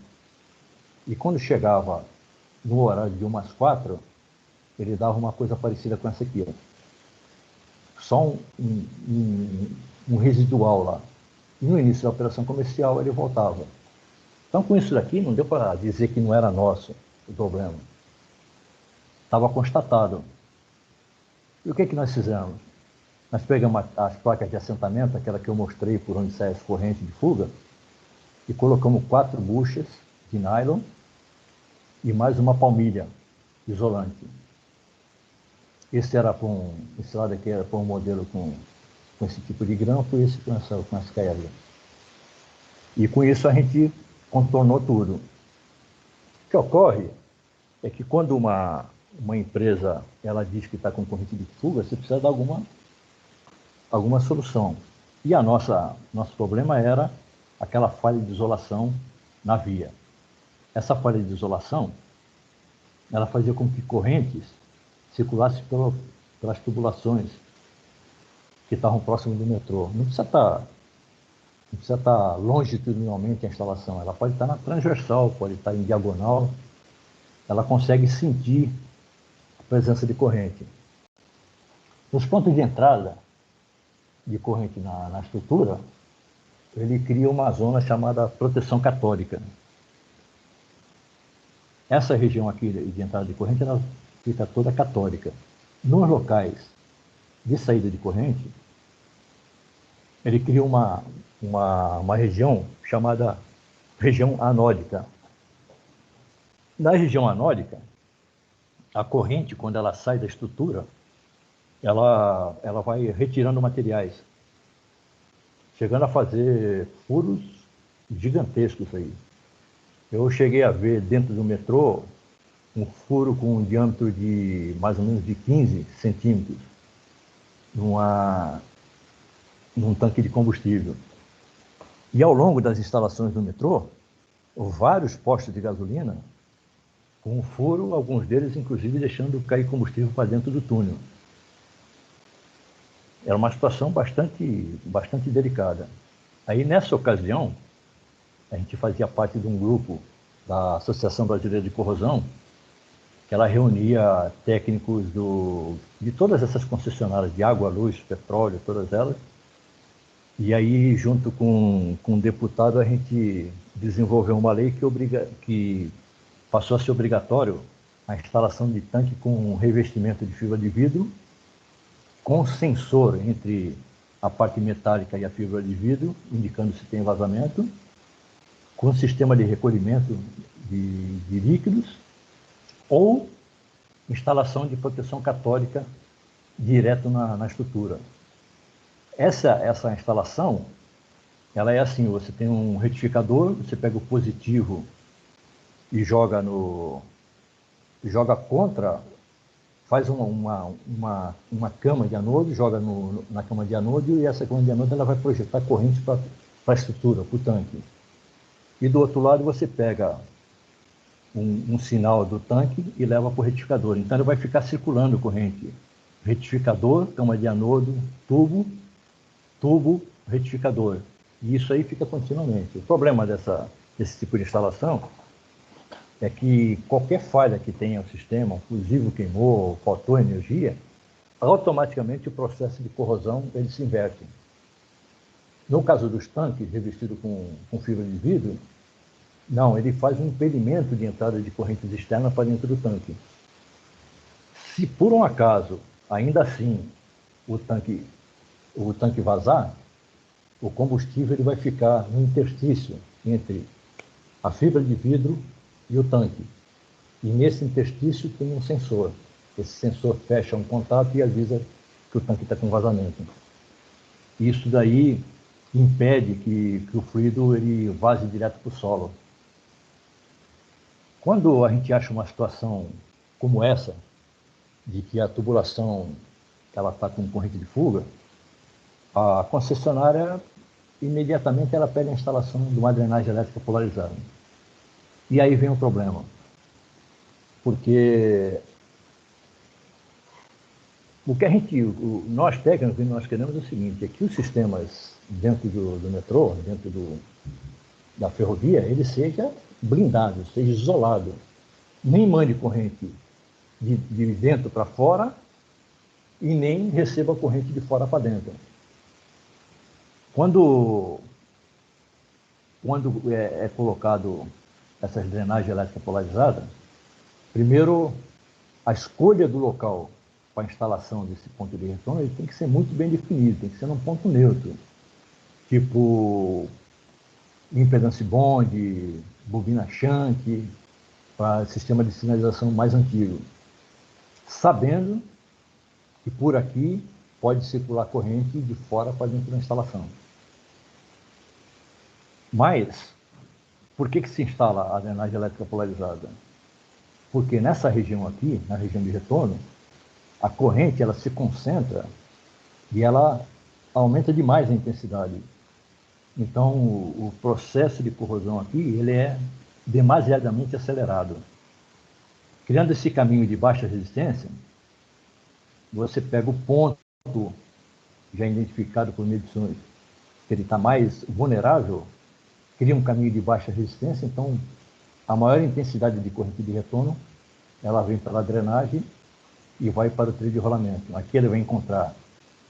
E quando chegava no horário de 1:04, ele dava uma coisa parecida com essa aqui. Ó. Só um residual lá. E no início da operação comercial ele voltava. Então, com isso daqui, não deu para dizer que não era nosso o problema. Estava constatado. E o que nós fizemos? Nós pegamos as placas de assentamento, aquela que eu mostrei por onde sai as correntes de fuga, e colocamos 4 buchas de nylon e mais uma palmilha isolante. Esse lado aqui era para um modelo com esse tipo de grampo e esse com essa caída. E com isso a gente contornou tudo. O que ocorre é que quando uma empresa ela diz que está com corrente de fuga, você precisa dar alguma solução. E nosso problema era aquela falha de isolação na via. Essa falha de isolação, ela fazia com que correntes circulassem pelas tubulações que estavam próximos do metrô. Não precisa estar longitudinalmente a instalação, ela pode estar na transversal, pode estar em diagonal, ela consegue sentir a presença de corrente. Nos pontos de entrada de corrente na estrutura, ele cria uma zona chamada proteção católica. Essa região aqui de entrada de corrente, ela fica toda católica. Nos locais de saída de corrente, ele cria uma região chamada região anódica. Na região anódica, a corrente, quando ela sai da estrutura, ela vai retirando materiais, chegando a fazer furos gigantescos aí. Eu cheguei a ver dentro do metrô um furo com um diâmetro de mais ou menos de 15 centímetros num tanque de combustível. E ao longo das instalações do metrô, vários postos de gasolina com um furo, alguns deles inclusive deixando cair combustível para dentro do túnel. Era uma situação bastante delicada. Aí, nessa ocasião, a gente fazia parte de um grupo da Associação Brasileira de Corrosão, que ela reunia técnicos de todas essas concessionárias de água, luz, petróleo, todas elas. E aí, junto com um deputado, a gente desenvolveu uma lei que passou a ser obrigatório a instalação de tanque com revestimento de fibra de vidro, com sensor entre a parte metálica e a fibra de vidro, indicando se tem vazamento, com sistema de recolhimento de líquidos, ou instalação de proteção católica direto na estrutura. Essa instalação, ela é assim, você tem um retificador, você pega o positivo e joga contra, faz uma cama de anodo, joga na cama de anodo, e essa cama de anodo ela vai projetar corrente para a estrutura, para o tanque. E do outro lado você pega um sinal do tanque e leva para o retificador. Então ele vai ficar circulando corrente. Retificador, cama de anodo, tubo, retificador. E isso aí fica continuamente. O problema desse tipo de instalação é que qualquer falha que tenha o sistema, um fusível queimou, faltou energia, automaticamente o processo de corrosão ele se inverte. No caso dos tanques revestidos com fibra de vidro, não, ele faz um impedimento de entrada de correntes externas para dentro do tanque. Se por um acaso, ainda assim, o tanque vazar, o combustível ele vai ficar no interstício entre a fibra de vidro e o tanque. E nesse interstício tem um sensor. Esse sensor fecha um contato e avisa que o tanque está com vazamento. Isso daí impede que o fluido ele vaze direto para o solo. Quando a gente acha uma situação como essa, de que a tubulação está com corrente de fuga, a concessionária imediatamente ela pede a instalação de uma drenagem elétrica polarizada. E aí vem o problema, porque o que nós técnicos, nós queremos é o seguinte, é que os sistemas dentro do metrô, dentro da ferrovia, ele seja blindado, seja isolado, nem mande corrente de dentro para fora e nem receba corrente de fora para dentro. Quando é colocado essas drenagens elétricas polarizadas, primeiro, a escolha do local para a instalação desse ponto de retorno ele tem que ser muito bem definido, tem que ser num ponto neutro, tipo impedance bond, bobina shunt, para sistema de sinalização mais antigo, sabendo que por aqui pode circular corrente de fora para dentro da instalação. Mas, por que se instala a drenagem elétrica polarizada? Porque nessa região aqui, na região de retorno, a corrente ela se concentra e ela aumenta demais a intensidade. Então, o processo de corrosão aqui ele é demasiadamente acelerado. Criando esse caminho de baixa resistência, você pega o ponto já identificado por medições que ele está mais vulnerável, cria um caminho de baixa resistência, então a maior intensidade de corrente de retorno ela vem pela drenagem e vai para o trilho de rolamento. Aqui ele vai encontrar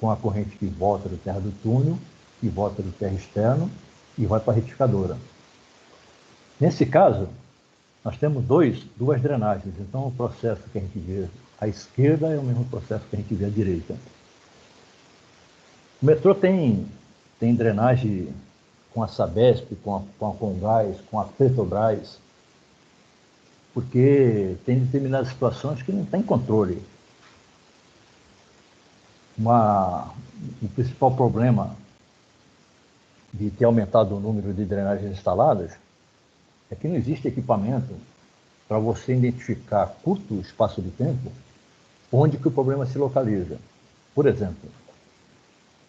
com a corrente que volta do terra do túnel, que volta do terra externo, e vai para a retificadora. Nesse caso, nós temos duas drenagens, então o processo que a gente vê à esquerda é o mesmo processo que a gente vê à direita. O metrô tem drenagem com a Sabesp, com a Comgás, com a Petrobras, porque tem determinadas situações que não tem controle. O principal problema de ter aumentado o número de drenagens instaladas é que não existe equipamento para você identificar a curto espaço de tempo onde que o problema se localiza. Por exemplo,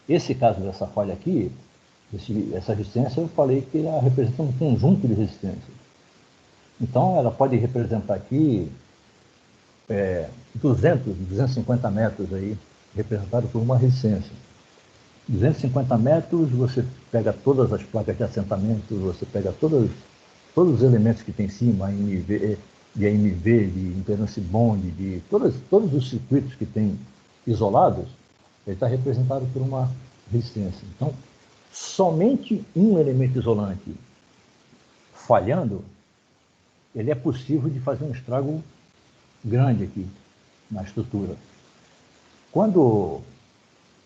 esse caso dessa falha aqui, essa resistência, eu falei que ela representa um conjunto de resistências. Então, ela pode representar aqui 250 metros aí, representado por uma resistência. 250 metros, você pega todas as placas de assentamento, você pega todos os elementos que tem em cima, AMV, de impedância bonde, de todos os circuitos que tem isolados, ele está representado por uma resistência. Então, somente um elemento isolante falhando, ele é possível de fazer um estrago grande aqui na estrutura. Quando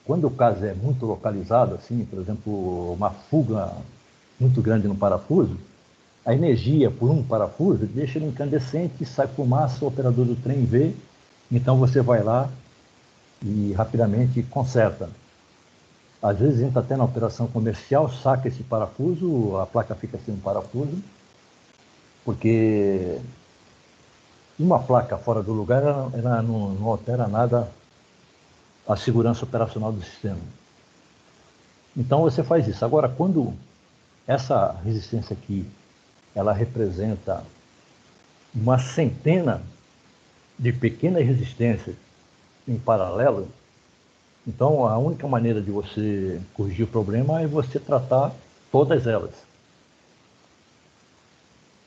o caso é muito localizado, assim, por exemplo, uma fuga muito grande no parafuso, a energia por um parafuso deixa ele incandescente, sai fumaça, o operador do trem vê, então você vai lá e rapidamente conserta. Às vezes entra até na operação comercial, saca esse parafuso, a placa fica sem um parafuso, porque uma placa fora do lugar ela não altera nada a segurança operacional do sistema. Então você faz isso. Agora, quando essa resistência aqui, ela representa uma centena de pequenas resistências em paralelo, então a única maneira de você corrigir o problema é você tratar todas elas.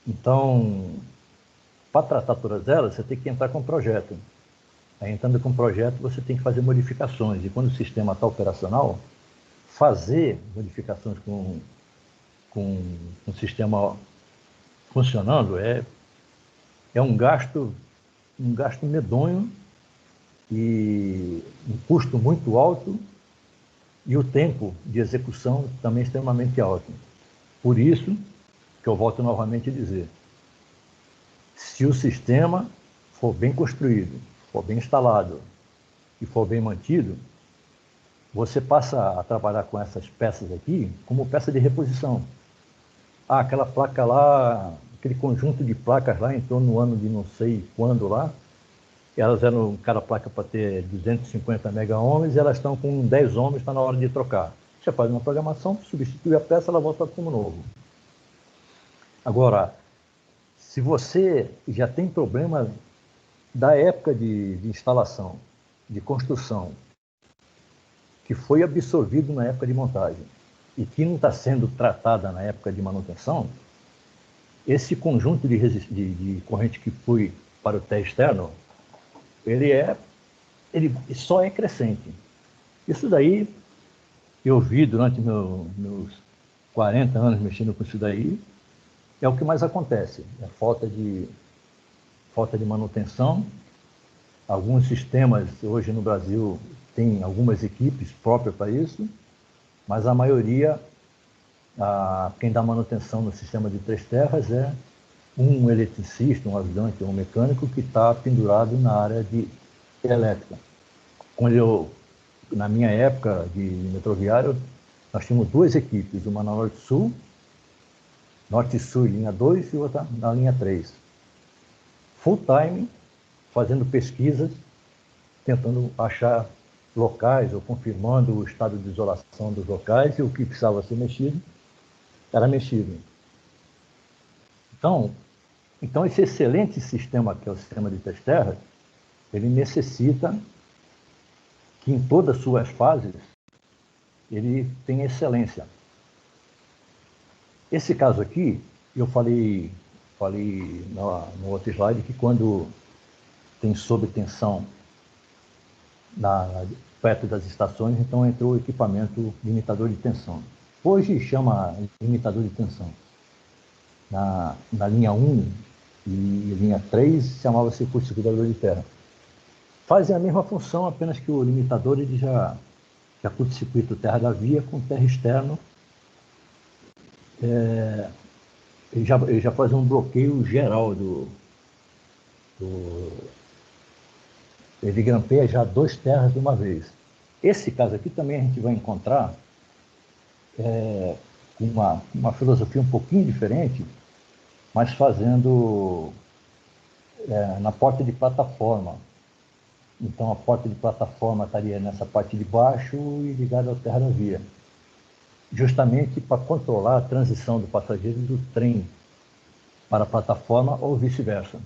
Então, para tratar todas elas, você tem que entrar com um projeto. Aí, entrando com um projeto, você tem que fazer modificações. E quando o sistema está operacional, fazer modificações com o sistema funcionando é um gasto medonho e um custo muito alto e o tempo de execução também extremamente alto. Por isso que eu volto novamente a dizer, se o sistema for bem construído, for bem instalado e for bem mantido, você passa a trabalhar com essas peças aqui como peça de reposição. Aquela placa lá, aquele conjunto de placas lá entrou no ano de não sei quando lá, elas eram cada placa para ter 250 mega-ohms e elas estão com 10 ohms, está na hora de trocar. Você faz uma programação, substitui a peça, ela volta como novo. Agora, se você já tem problema da época de instalação, de construção, que foi absorvido na época de montagem e que não está sendo tratada na época de manutenção, esse conjunto de corrente que foi para o teste externo, ele só é crescente. Isso daí, eu vi durante meus 40 anos mexendo com isso daí, é o que mais acontece. É falta de manutenção. Alguns sistemas hoje no Brasil têm algumas equipes próprias para isso, mas a maioria, quem dá manutenção no sistema de três terras é um eletricista, um ajudante, um mecânico que está pendurado na área de elétrica. Na minha época de metroviário, nós tínhamos duas equipes, uma na Norte-Sul, Norte-Sul linha 2 e outra na linha 3. Full time, fazendo pesquisas, tentando achar locais ou confirmando o estado de isolação dos locais e o que precisava ser mexido, era mexido. Então esse excelente sistema, que é o sistema de três terras, ele necessita que em todas as suas fases ele tenha excelência. Esse caso aqui, eu falei no outro slide que quando tem sobretensão perto das estações, então entrou o equipamento limitador de tensão. Hoje chama limitador de tensão. Na linha 1 e linha 3 chamava-se curto-circuitador de terra. Fazem a mesma função, apenas que o limitador ele já curto-circuita o terra da via com terra externo. Ele já faz um bloqueio geral ele grampeia já 2 terras de uma vez. Esse caso aqui também a gente vai encontrar uma filosofia um pouquinho diferente, mas fazendo na porta de plataforma. Então a porta de plataforma estaria nessa parte de baixo e ligada ao terra da via, justamente para controlar a transição do passageiro do trem para a plataforma ou vice-versa.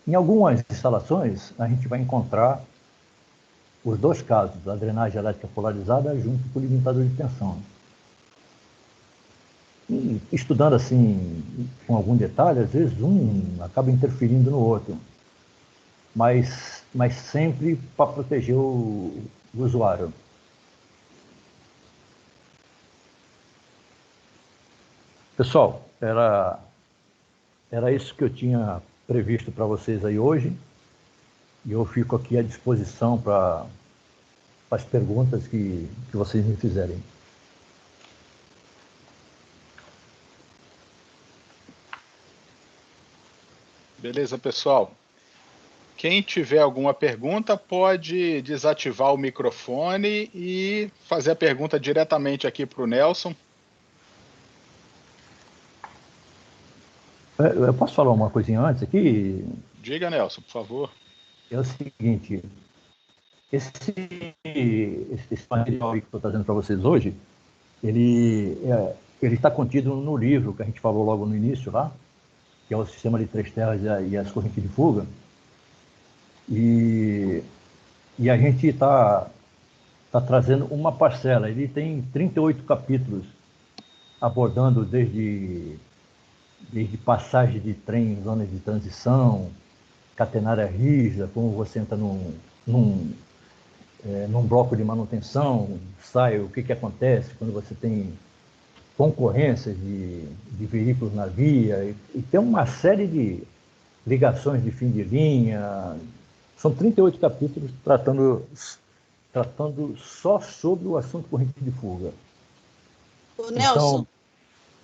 Em algumas instalações, a gente vai encontrar os 2 casos, a drenagem elétrica polarizada junto com o limitador de tensão. E, estudando assim, com algum detalhe, às vezes um acaba interferindo no outro, mas sempre para proteger o usuário. Pessoal, era isso que eu tinha previsto para vocês aí hoje, e eu fico aqui à disposição para as perguntas que vocês me fizerem. Beleza, pessoal. Quem tiver alguma pergunta pode desativar o microfone e fazer a pergunta diretamente aqui para o Nelson. Eu posso falar uma coisinha antes aqui? Diga, Nelson, por favor. É o seguinte, esse material que eu estou trazendo para vocês hoje, ele está contido no livro que a gente falou logo no início lá, que é o Sistema de Três Terras e as Correntes de Fuga. E a gente está trazendo uma parcela. Ele tem 38 capítulos, abordando desde passagem de trem em zonas de transição, catenária rígida, como você entra num bloco de manutenção, sai, o que acontece quando você tem concorrência de veículos na via, e tem uma série de ligações de fim de linha. São 38 capítulos tratando só sobre o assunto corrente de fuga. Ô, Nelson,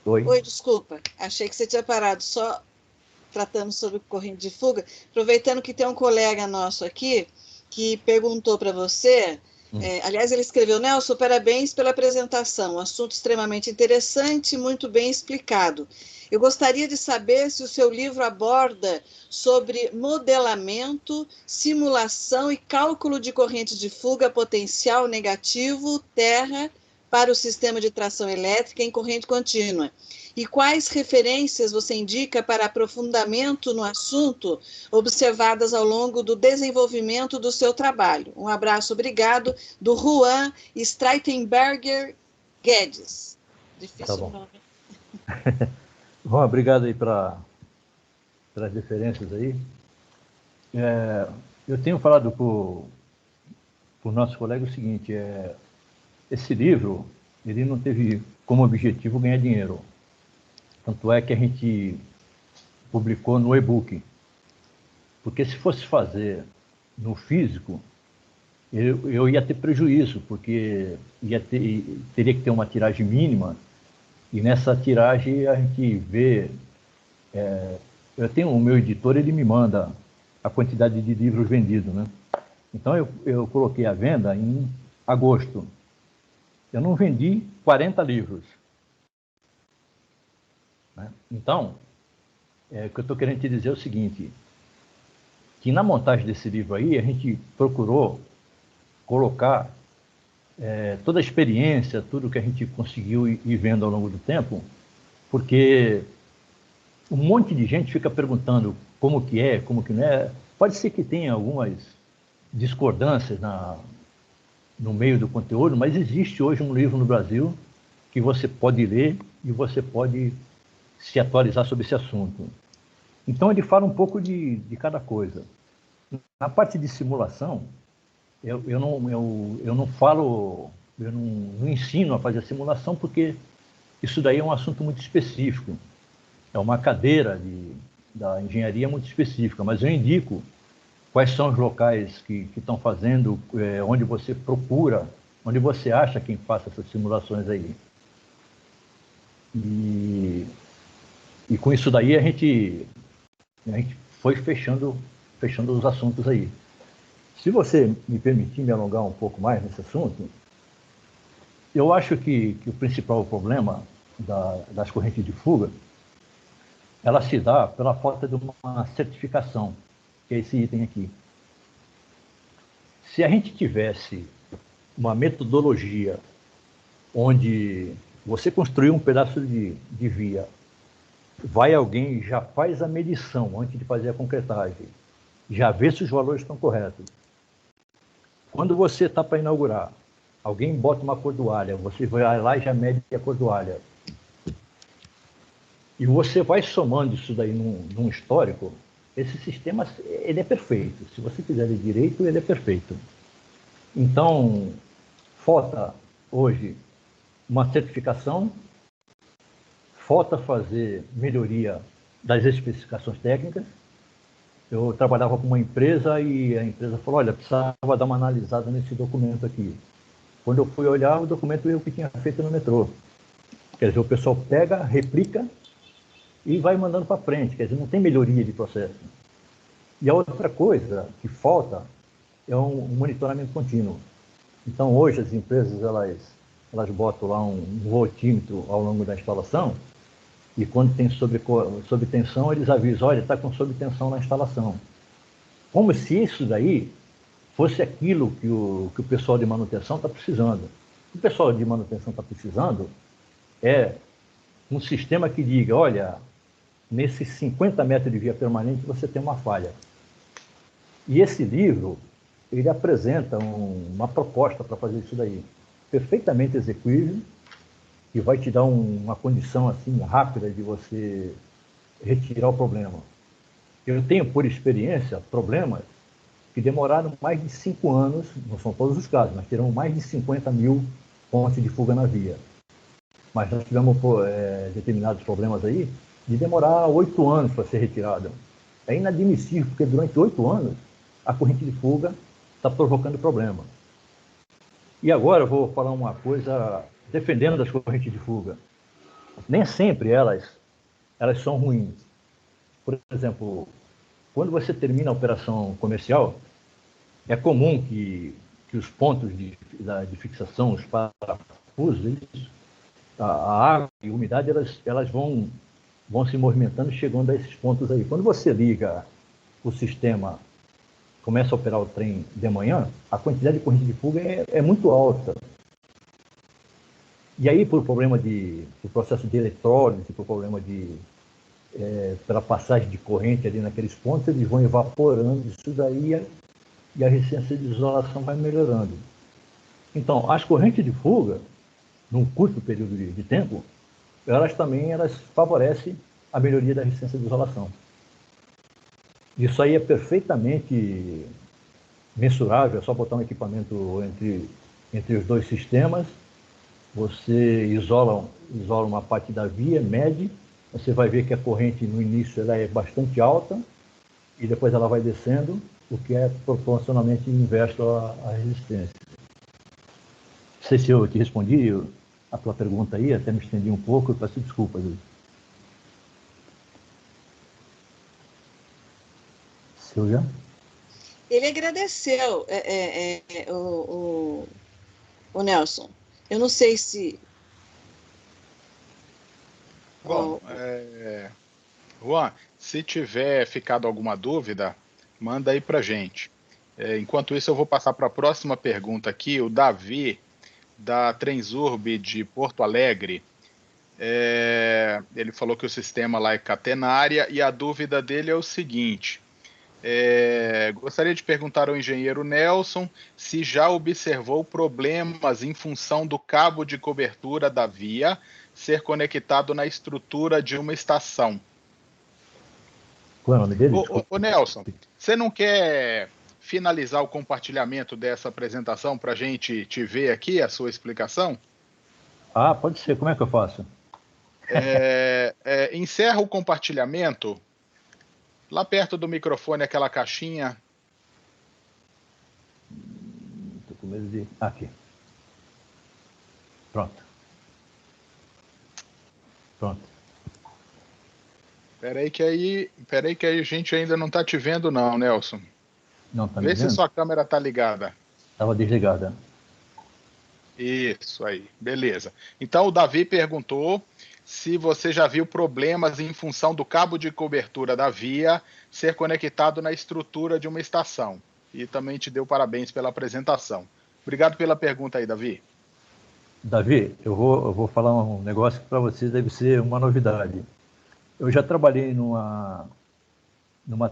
então, oi, desculpa, achei que você tinha parado só tratando sobre corrente de fuga, aproveitando que tem um colega nosso aqui que perguntou para você, aliás, ele escreveu: Nelson, parabéns pela apresentação, um assunto extremamente interessante, muito bem explicado. Eu gostaria de saber se o seu livro aborda sobre modelamento, simulação e cálculo de corrente de fuga potencial negativo terra para o sistema de tração elétrica em corrente contínua. E quais referências você indica para aprofundamento no assunto observadas ao longo do desenvolvimento do seu trabalho? Um abraço, obrigado, do Juan Streitenberger Guedes. Difícil nome. Bom, obrigado aí pelas referências aí. Eu tenho falado para o nosso colega o seguinte, esse livro, ele não teve como objetivo ganhar dinheiro. Tanto é que a gente publicou no e-book. Porque se fosse fazer no físico, eu ia ter prejuízo, porque teria que ter uma tiragem mínima, e nessa tiragem a gente vê... eu tenho o meu editor, ele me manda a quantidade de livros vendidos, né? Então eu coloquei a venda em agosto. Eu não vendi 40 livros. Então, o que eu estou querendo te dizer é o seguinte, que na montagem desse livro aí, a gente procurou colocar toda a experiência, tudo que a gente conseguiu ir vendo ao longo do tempo, porque um monte de gente fica perguntando como que é, como que não é. Pode ser que tenha algumas discordâncias no meio do conteúdo, mas existe hoje um livro no Brasil que você pode ler e você pode se atualizar sobre esse assunto. Então ele fala um pouco de cada coisa. Na parte de simulação, eu não falo não ensino a fazer a simulação, porque isso daí é um assunto muito específico. É uma cadeira da engenharia muito específica, mas eu indico quais são os locais que estão fazendo, onde você procura, onde você acha quem faça essas simulações aí. E com isso daí a gente foi fechando os assuntos aí. Se você me permitir me alongar um pouco mais nesse assunto, eu acho que o principal problema das correntes de fuga, ela se dá pela falta de uma certificação, que é esse item aqui. Se a gente tivesse uma metodologia onde você construiu um pedaço de via, vai alguém e já faz a medição antes de fazer a concretagem, já vê se os valores estão corretos. Quando você está para inaugurar, alguém bota uma cordoalha, você vai lá e já mede a cordoalha. E você vai somando isso daí num histórico, esse sistema ele é perfeito. Se você fizer ele direito, ele é perfeito. Então, falta hoje uma certificação, falta fazer melhoria das especificações técnicas. Eu trabalhava com uma empresa e a empresa falou, olha, precisava dar uma analisada nesse documento aqui. Quando eu fui olhar, o documento eu que tinha feito no metrô. Quer dizer, o pessoal pega, replica e vai mandando para frente. Quer dizer, não tem melhoria de processo. E a outra coisa que falta é um monitoramento contínuo. Então, hoje, as empresas, elas botam lá um voltímetro ao longo da instalação e quando tem sob tensão, eles avisam, olha, está com sob tensão na instalação. Como se isso daí fosse aquilo que o pessoal de manutenção está precisando. O pessoal de manutenção está precisando é um sistema que diga, olha, nesses 50 metros de via permanente você tem uma falha. E esse livro, ele apresenta uma proposta para fazer isso daí, perfeitamente execuível, que vai te dar uma condição assim rápida de você retirar o problema. Eu tenho, por experiência, problemas que demoraram mais de 5 anos, não são todos os casos, mas terão mais de 50 mil pontos de fuga na via. Mas nós tivemos determinados problemas aí de demorar 8 anos para ser retirada. É inadmissível, porque durante 8 anos a corrente de fuga está provocando problema. E agora eu vou falar uma coisa defendendo das correntes de fuga. Nem sempre elas são ruins. Por exemplo, quando você termina a operação comercial, é comum que os pontos de fixação, os parafusos, a água e a umidade, elas vão se movimentando, chegando a esses pontos aí. Quando você liga o sistema, começa a operar o trem de manhã, a quantidade de corrente de fuga é muito alta. E aí, por processo de eletrólise, por problema pela passagem de corrente ali naqueles pontos, eles vão evaporando isso daí e a resistência de isolação vai melhorando. Então, as correntes de fuga, num curto período de tempo, elas favorecem a melhoria da resistência de isolação. Isso aí é perfeitamente mensurável, é só botar um equipamento entre os dois sistemas, você isola uma parte da via, mede, você vai ver que a corrente no início ela é bastante alta e depois ela vai descendo, o que é proporcionalmente inverso à resistência. Não sei se eu te respondi a tua pergunta aí, até me estendi um pouco, eu peço desculpas. Silvia? Ele agradeceu, o Nelson. Eu não sei se... Bom, Juan, se tiver ficado alguma dúvida, manda aí para gente. Enquanto isso, eu vou passar para a próxima pergunta aqui. O Davi, da Transurb de Porto Alegre, ele falou que o sistema lá é catenária e a dúvida dele é o seguinte: gostaria de perguntar ao engenheiro Nelson se já observou problemas em função do cabo de cobertura da via ser conectado na estrutura de uma estação. Qual é o nome dele? Ô Nelson, você não quer finalizar o compartilhamento dessa apresentação para a gente te ver aqui, a sua explicação? Ah, pode ser. Como é que eu faço? Encerra o compartilhamento. Lá perto do microfone, aquela caixinha. Estou com medo de... Aqui. Pronto. Peraí que aí a gente ainda não está te vendo não, Nelson. Não está me Vê vendo? se sua câmera está ligada. Estava desligada. Isso aí, beleza. Então o Davi perguntou se você já viu problemas em função do cabo de cobertura da via ser conectado na estrutura de uma estação. E também te deu parabéns pela apresentação. Obrigado pela pergunta aí, Davi. Davi, eu vou falar um negócio que para você deve ser uma novidade. Eu já trabalhei numa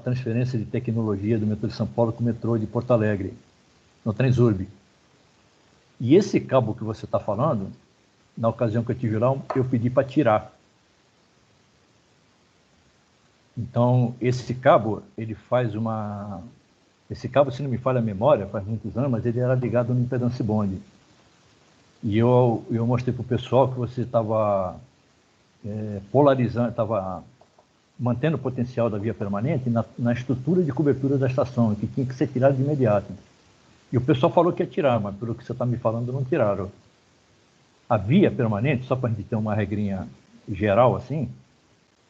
transferência de tecnologia do metrô de São Paulo com o metrô de Porto Alegre, no Transurb. E esse cabo que você está falando, na ocasião que eu tive lá, eu pedi para tirar. Então, esse cabo, ele faz uma... Esse cabo, se não me falha a memória, faz muitos anos, mas ele era ligado no impedance bond. E eu mostrei para o pessoal que você estava polarizando, estava mantendo o potencial da via permanente na estrutura de cobertura da estação, que tinha que ser tirado de imediato. E o pessoal falou que ia tirar, mas pelo que você está me falando, não tiraram. A via permanente, só para a gente ter uma regrinha geral assim,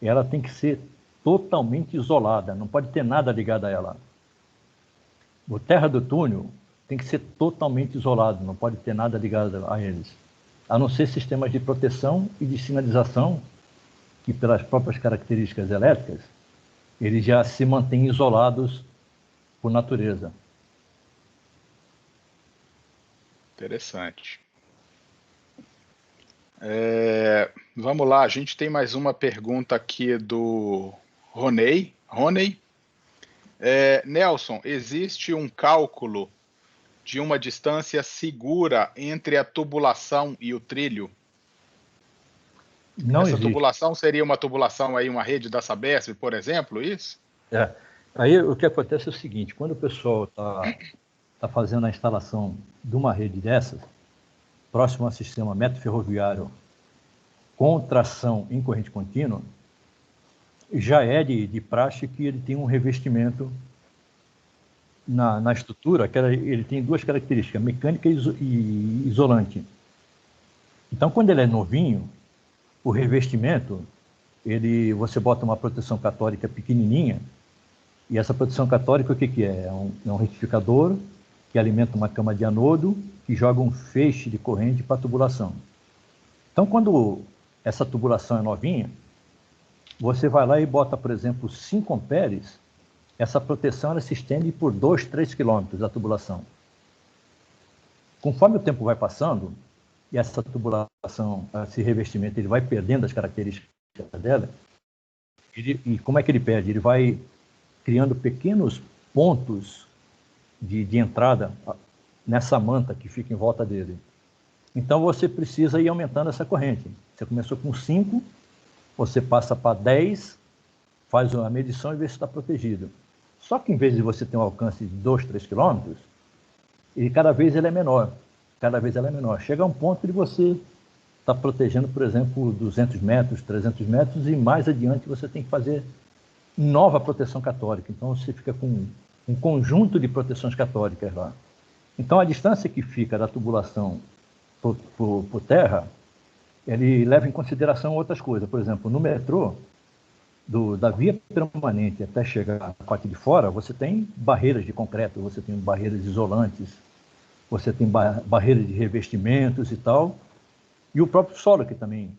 ela tem que ser totalmente isolada, não pode ter nada ligado a ela. O terra do túnel tem que ser totalmente isolado, não pode ter nada ligado a eles. A não ser sistemas de proteção e de sinalização, que pelas próprias características elétricas, eles já se mantêm isolados por natureza. Interessante. Vamos lá, a gente tem mais uma pergunta aqui do Roney. Nelson, existe um cálculo de uma distância segura entre a tubulação e o trilho? Não Essa existe. tubulação seria uma tubulação aí, uma rede da Sabesp, por exemplo, isso? Aí o que acontece é o seguinte, quando o pessoal está fazendo a instalação de uma rede dessas, próximo ao sistema metro ferroviário com tração em corrente contínua, já é de praxe que ele tem um revestimento na estrutura, que ele tem duas características, mecânica e isolante. Então, quando ele é novinho, o revestimento, você bota uma proteção católica pequenininha, e essa proteção católica, o que é? É um retificador que alimenta uma cama de anodo, que joga um feixe de corrente para a tubulação. Então, quando essa tubulação é novinha, você vai lá e bota, por exemplo, 5 amperes, essa proteção ela se estende por 2, 3 quilômetros da tubulação. Conforme o tempo vai passando, e essa tubulação, esse revestimento, ele vai perdendo as características dela, e como é que ele perde? Ele vai criando pequenos pontos de entrada nessa manta que fica em volta dele. Então, você precisa ir aumentando essa corrente. Você começou com 5, você passa para 10, faz a medição e vê se está protegido. Só que, em vez de você ter um alcance de 2, 3 quilômetros, cada vez ele é menor. Chega a um ponto de você estar protegendo, por exemplo, 200 metros, 300 metros, e mais adiante você tem que fazer nova proteção católica. Então, você fica com um conjunto de proteções católicas lá. Então, a distância que fica da tubulação por terra, ele leva em consideração outras coisas. Por exemplo, no metrô, da via permanente até chegar à parte de fora, você tem barreiras de concreto, você tem barreiras isolantes, você tem barreiras de revestimentos e tal, e o próprio solo que também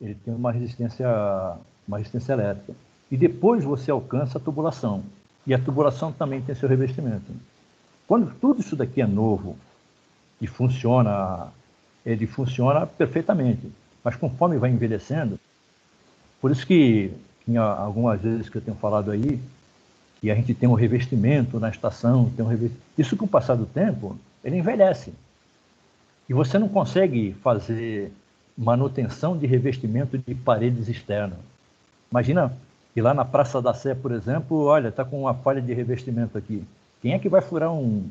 ele tem uma resistência elétrica. E depois você alcança a tubulação, e a tubulação também tem seu revestimento. Quando tudo isso daqui é novo e ele funciona perfeitamente, mas conforme vai envelhecendo, por isso que algumas vezes que eu tenho falado aí, que a gente tem um revestimento na estação, isso com o passar do tempo, ele envelhece. E você não consegue fazer manutenção de revestimento de paredes externas. Imagina que lá na Praça da Sé, por exemplo, olha, está com uma falha de revestimento aqui. Quem é que vai furar um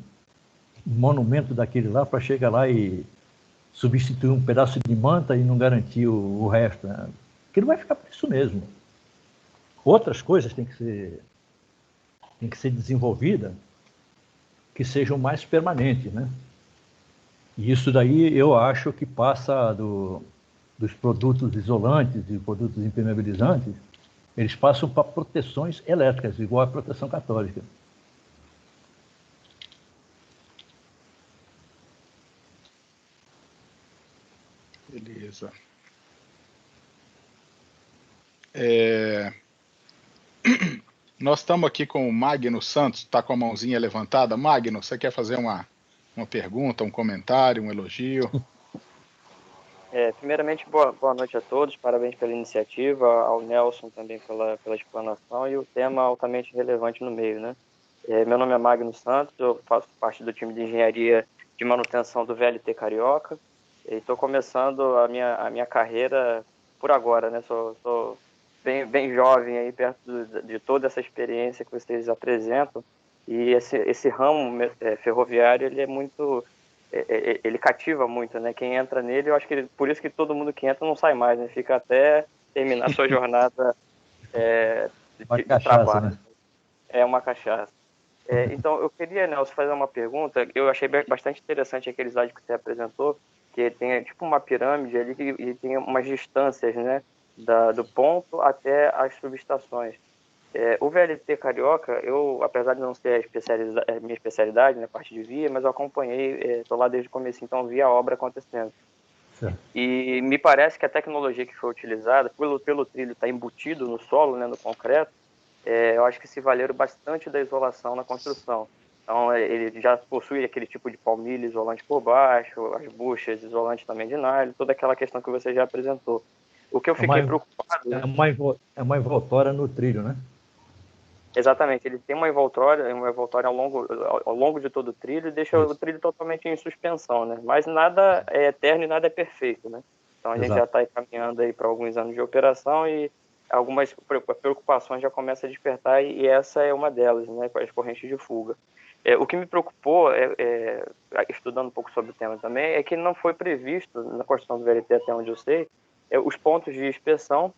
monumento daquele lá para chegar lá e substituir um pedaço de manta e não garantir o resto? Né? Aquilo vai ficar por isso mesmo. Outras coisas têm que ser desenvolvidas que sejam mais permanentes, né? E isso daí eu acho que passa dos produtos isolantes e produtos impermeabilizantes, eles passam para proteções elétricas, igual a proteção católica. Beleza. Nós estamos aqui com o Magno Santos, está com a mãozinha levantada. Magno, você quer fazer uma pergunta, um comentário, um elogio? Primeiramente, boa noite a todos, parabéns pela iniciativa, ao Nelson também pela explanação e o tema altamente relevante no meio, né? Meu nome é Magno Santos, eu faço parte do time de engenharia de manutenção do VLT Carioca e estou começando a minha carreira por agora, né? Sou bem jovem aí perto de toda essa experiência que vocês apresentam e esse ramo ferroviário, ele é muito... ele cativa muito, né? Quem entra nele, eu acho que por isso que todo mundo que entra não sai mais, né? Fica até terminar sua jornada de trabalho. Né? É uma cachaça. Então, eu queria, Nelson, fazer uma pergunta. Eu achei bastante interessante aquele slide que você apresentou, que tem tipo uma pirâmide ali e tem umas distâncias, né? Do ponto até as subestações. O VLT Carioca, eu, apesar de não ser a minha especialidade, né, parte de via, mas eu acompanhei, estou lá desde o começo, então vi a obra acontecendo. Certo. E me parece que a tecnologia que foi utilizada, pelo trilho estar embutido no solo, né, no concreto, eu acho que se valeram bastante da isolação na construção. Então, ele já possui aquele tipo de palmilha isolante por baixo, as buchas isolantes também de nylon, toda aquela questão que você já apresentou. O que eu fiquei preocupado... É uma envoltória no trilho, né? Exatamente, ele tem uma envoltória ao longo de todo o trilho e deixa o trilho totalmente em suspensão, né? Mas nada é eterno e nada é perfeito, né? Então a gente já está caminhando aí para alguns anos de operação e algumas preocupações já começam a despertar e essa é uma delas, né? Com as correntes de fuga. O que me preocupou, estudando um pouco sobre o tema também, é que não foi previsto na construção do VLT, até onde eu sei, os pontos de inspeção.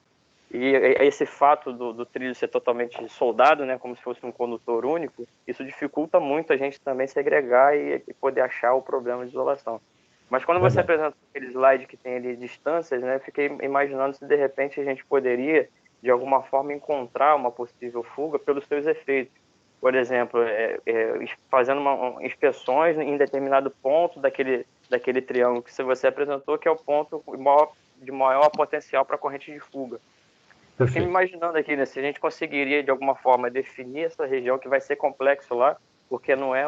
E esse fato do trilho ser totalmente soldado, né, como se fosse um condutor único, isso dificulta muito a gente também segregar e poder achar o problema de isolação. Mas quando você apresenta aquele slide que tem ali distâncias, né, fiquei imaginando se de repente a gente poderia, de alguma forma, encontrar uma possível fuga pelos seus efeitos. Por exemplo, fazendo inspeções em determinado ponto daquele triângulo que você apresentou, que é o ponto de maior potencial para a corrente de fuga. Eu fiquei me imaginando aqui, né, se a gente conseguiria, de alguma forma, definir essa região, que vai ser complexo lá, porque não é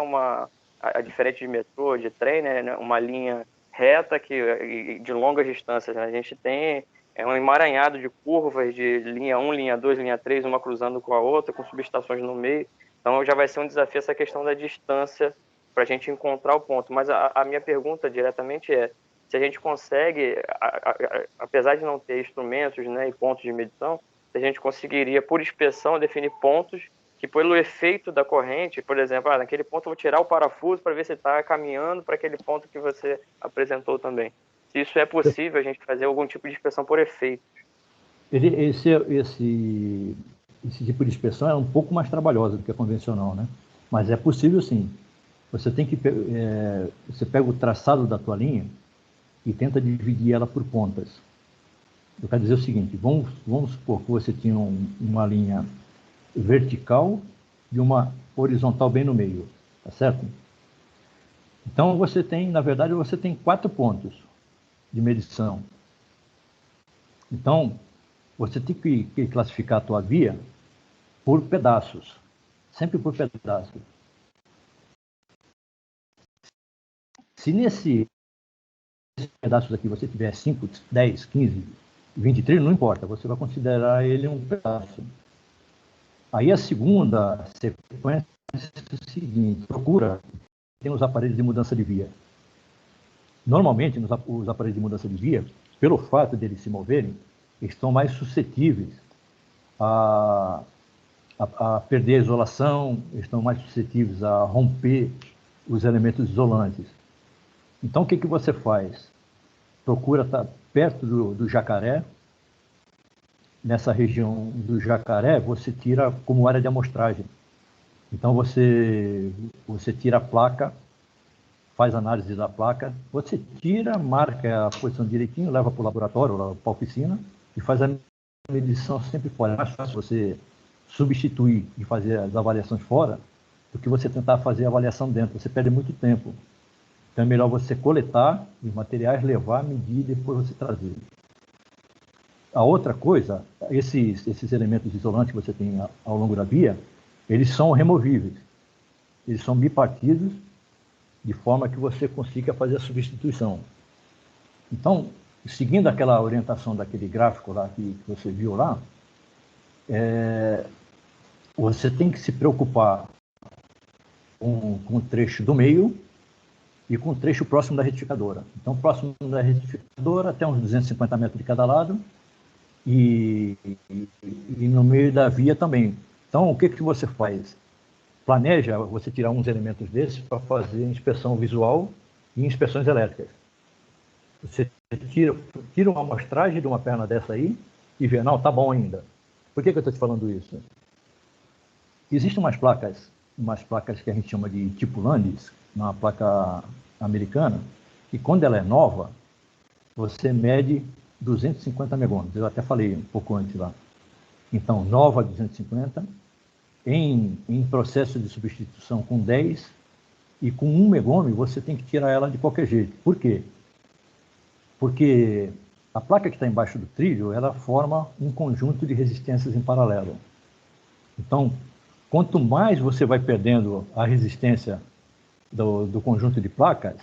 diferente de metrô, de trem, né, uma linha reta de longas distâncias. Né? A gente tem um emaranhado de curvas de linha 1, linha 2, linha 3, uma cruzando com a outra, com subestações no meio. Então, já vai ser um desafio essa questão da distância para a gente encontrar o ponto. Mas a minha pergunta diretamente se a gente consegue, apesar de não ter instrumentos, né, e pontos de medição, a gente conseguiria, por inspeção, definir pontos que, pelo efeito da corrente, por exemplo, naquele ponto eu vou tirar o parafuso para ver se está caminhando para aquele ponto que você apresentou também. Se isso é possível, a gente fazer algum tipo de inspeção por efeito. Esse tipo de inspeção é um pouco mais trabalhosa do que a convencional, né? Mas é possível sim. Você você pega o traçado da tua linha e tenta dividir ela por pontas. Eu quero dizer o seguinte, vamos supor que você tinha uma linha vertical e uma horizontal bem no meio, tá certo? Então na verdade, você tem 4 pontos de medição. Então, você tem que classificar a tua via por pedaços, sempre por pedaços. Se nesses pedaços aqui você tiver 5, 10, 15, 20 trilhos, não importa, você vai considerar ele um pedaço. Aí a segunda sequência é o seguinte, tem os aparelhos de mudança de via. Normalmente, os aparelhos de mudança de via, pelo fato de eles se moverem, eles estão mais suscetíveis a a perder a isolação, estão mais suscetíveis a romper os elementos isolantes. Então, o que você faz? Procura estar perto do jacaré. Nessa região do jacaré, você tira como área de amostragem. Então, você tira a placa, faz análise da placa, você tira, marca a posição direitinho, leva para o laboratório, para a oficina, e faz a medição sempre fora. É mais fácil você substituir e fazer as avaliações fora do que você tentar fazer a avaliação dentro. Você perde muito tempo. Então é melhor você coletar os materiais, levar, medir e depois você trazer. A outra coisa, esses elementos isolantes que você tem ao longo da via, eles são removíveis. Eles são bipartidos, de forma que você consiga fazer a substituição. Então, seguindo aquela orientação daquele gráfico lá que você viu lá, você tem que se preocupar com o trecho do meio e com o trecho próximo da retificadora. Então, próximo da retificadora, até uns 250 metros de cada lado, e no meio da via também. Então, o que você faz? Planeja você tirar uns elementos desses para fazer inspeção visual e inspeções elétricas. Você tira uma amostragem de uma perna dessa aí e vê, não, tá bom ainda. Por que eu estou te falando isso? Existem umas placas que a gente chama de tipo Landis, uma placa americana, que quando ela é nova, você mede 250 megômetros. Eu até falei um pouco antes lá. Então, nova 250, em processo de substituição com 10, e com 1 megômetro você tem que tirar ela de qualquer jeito. Por quê? Porque a placa que está embaixo do trilho, ela forma um conjunto de resistências em paralelo. Então, quanto mais você vai perdendo a resistência do conjunto de placas,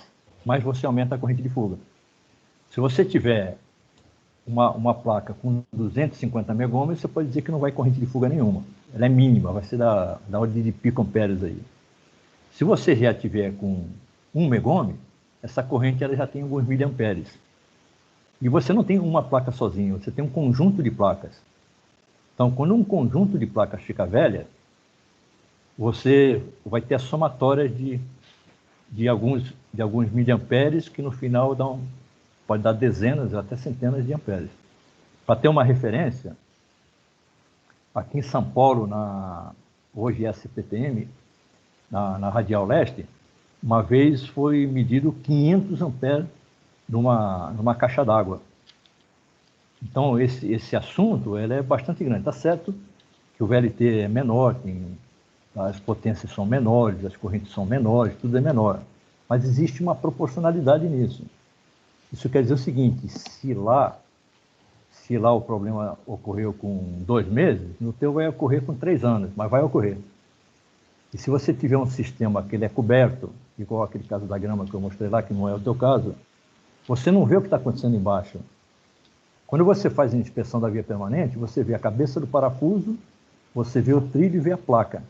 mais você aumenta a corrente de fuga. Se você tiver uma placa com 250 megômetros, você pode dizer que não vai corrente de fuga nenhuma. Ela é mínima, vai ser da ordem de picoamperes aí. Se você já tiver com 1 megômetro, essa corrente ela já tem alguns miliamperes. E você não tem uma placa sozinha, você tem um conjunto de placas. Então, quando um conjunto de placas fica velha, você vai ter a somatória de alguns miliamperes que no final pode dar dezenas, até centenas de amperes. Para ter uma referência, aqui em São Paulo, hoje é CPTM, na Radial Leste, uma vez foi medido 500 amperes numa caixa d'água. Então, esse assunto ele é bastante grande. Está certo que o VLT é menor, as potências são menores, as correntes são menores, tudo é menor. Mas existe uma proporcionalidade nisso. Isso quer dizer o seguinte, se lá o problema ocorreu com 2 meses, no teu vai ocorrer com 3 anos, mas vai ocorrer. E se você tiver um sistema que ele é coberto, igual aquele caso da grama que eu mostrei lá, que não é o teu caso, você não vê o que está acontecendo embaixo. Quando você faz a inspeção da via permanente, você vê a cabeça do parafuso, você vê o trilho e vê a placa.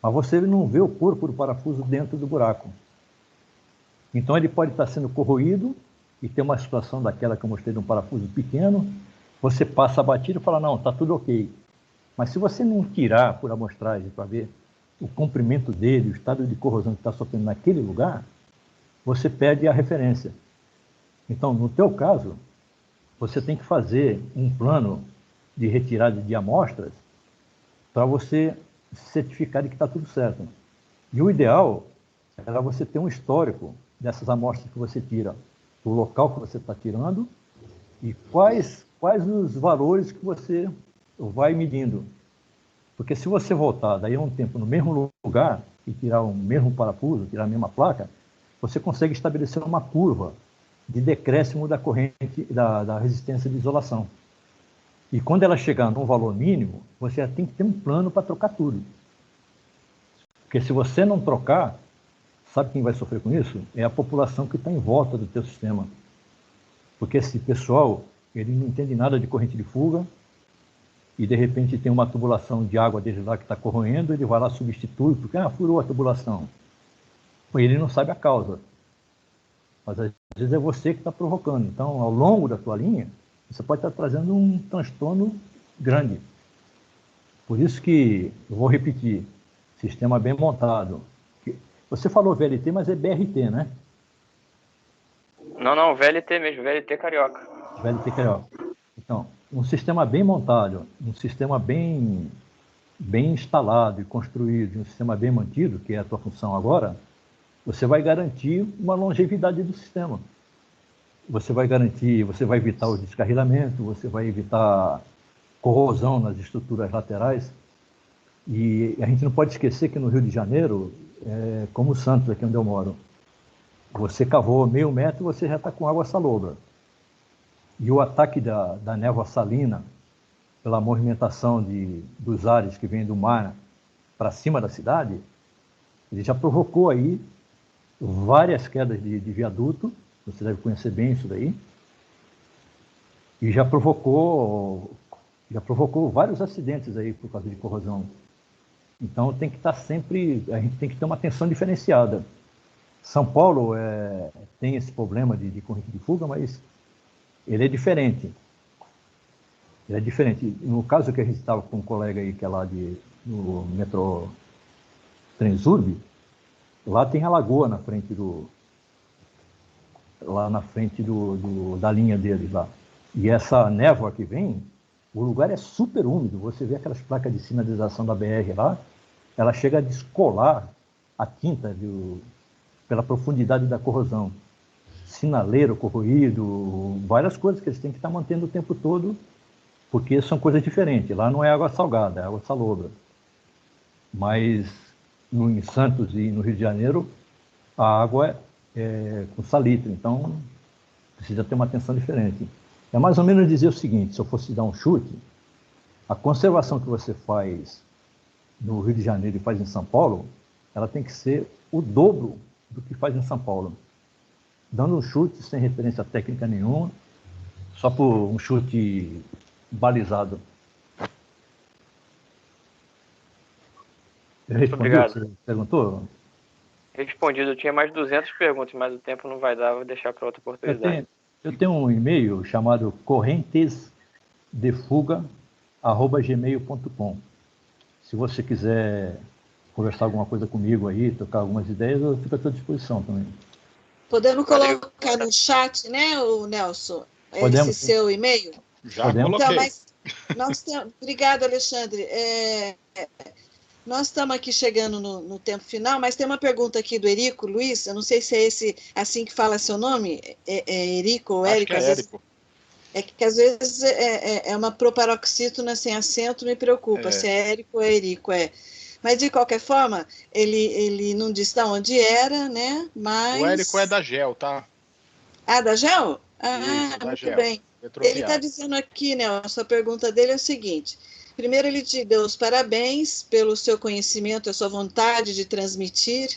Mas você não vê o corpo do parafuso dentro do buraco. Então ele pode estar sendo corroído e ter uma situação daquela que eu mostrei de um parafuso pequeno, você passa a batida e fala, não, está tudo ok. Mas se você não tirar por amostragem para ver o comprimento dele, o estado de corrosão que está sofrendo naquele lugar, você perde a referência. Então, no teu caso, você tem que fazer um plano de retirada de amostras para você certificar de que está tudo certo. E o ideal era você ter um histórico dessas amostras que você tira, do local que você está tirando e quais os valores que você vai medindo. Porque se você voltar daí a um tempo no mesmo lugar e tirar o mesmo parafuso, tirar a mesma placa, você consegue estabelecer uma curva de decréscimo da corrente, da resistência de isolação. E quando ela chegar num valor mínimo, você já tem que ter um plano para trocar tudo. Porque se você não trocar, sabe quem vai sofrer com isso? É a população que está em volta do teu sistema. Porque esse pessoal, ele não entende nada de corrente de fuga, e de repente tem uma tubulação de água dele lá que está corroendo, ele vai lá, substitui, porque furou a tubulação. Ele não sabe a causa. Mas às vezes é você que está provocando. Então, ao longo da tua linha, você pode estar trazendo um transtorno grande. Por isso que, eu vou repetir, sistema bem montado. Você falou VLT, mas é BRT, né? Não, VLT mesmo, VLT carioca. VLT carioca. Então, um sistema bem montado, um sistema bem instalado e construído, um sistema bem mantido, que é a tua função agora, você vai garantir uma longevidade do sistema. Você vai evitar o descarrilamento, você vai evitar corrosão nas estruturas laterais. E a gente não pode esquecer que no Rio de Janeiro, como Santos, aqui onde eu moro, você cavou meio metro, você já está com água salobra. E o ataque da névoa salina, pela movimentação dos ares que vêm do mar para cima da cidade, ele já provocou aí várias quedas de viaduto, você deve conhecer bem isso daí, e já provocou vários acidentes aí por causa de corrosão. Então tem que estar sempre, a gente tem que ter uma atenção diferenciada. São Paulo tem esse problema de corrente de fuga, mas ele é diferente. Ele é diferente. No caso que a gente estava com um colega aí que é lá no metrô Transurb, lá tem a lagoa na frente da linha deles lá. E essa névoa que vem, o lugar é super úmido. Você vê aquelas placas de sinalização da BR lá, ela chega a descolar a tinta pela profundidade da corrosão. Sinaleiro corroído, várias coisas que eles têm que estar mantendo o tempo todo, porque são coisas diferentes. Lá não é água salgada, é água salobra. Mas em Santos e no Rio de Janeiro, a água é com salitre, então precisa ter uma atenção diferente. É mais ou menos dizer o seguinte, se eu fosse dar um chute, a conservação que você faz no Rio de Janeiro e faz em São Paulo, ela tem que ser o dobro do que faz em São Paulo. Dando um chute sem referência técnica nenhuma, só por um chute balizado. Eu respondi. Obrigado. Você perguntou? Respondido. Eu tinha mais 200 perguntas, mas o tempo não vai dar, vou deixar para outra oportunidade. Eu tenho um e-mail chamado correntesdefuga@gmail.com. Se você quiser conversar alguma coisa comigo aí, trocar algumas ideias, eu fico à sua disposição também. Podemos colocar no chat, né, o Nelson? Podemos. Esse seu e-mail? Já coloquei. Então, mas nós temos... Obrigado, Alexandre. Nós estamos aqui chegando no tempo final, mas tem uma pergunta aqui do Erico Luiz, eu não sei se é esse assim que fala seu nome, Erico ou Érico. Acho que é Érico. É que às vezes é uma proparoxítona sem acento, me preocupa, se é Érico ou Erico, Mas, de qualquer forma, ele não disse de onde era, né? Mas... O Érico é da GEL, tá? Ah, da GEL? Isso, da muito GEL. bem. Ele está dizendo aqui, né? A sua pergunta dele é o seguinte. Primeiro, ele te deu os parabéns pelo seu conhecimento, a sua vontade de transmitir,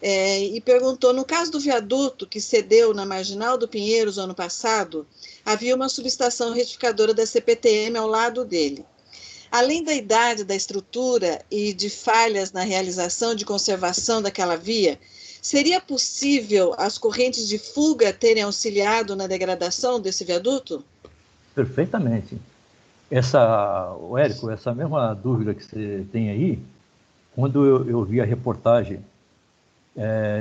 e perguntou, no caso do viaduto que cedeu na Marginal do Pinheiros ano passado, havia uma subestação retificadora da CPTM ao lado dele. Além da idade da estrutura e de falhas na realização de conservação daquela via, seria possível as correntes de fuga terem auxiliado na degradação desse viaduto? Perfeitamente. Érico, essa mesma dúvida que você tem aí, quando eu vi a reportagem,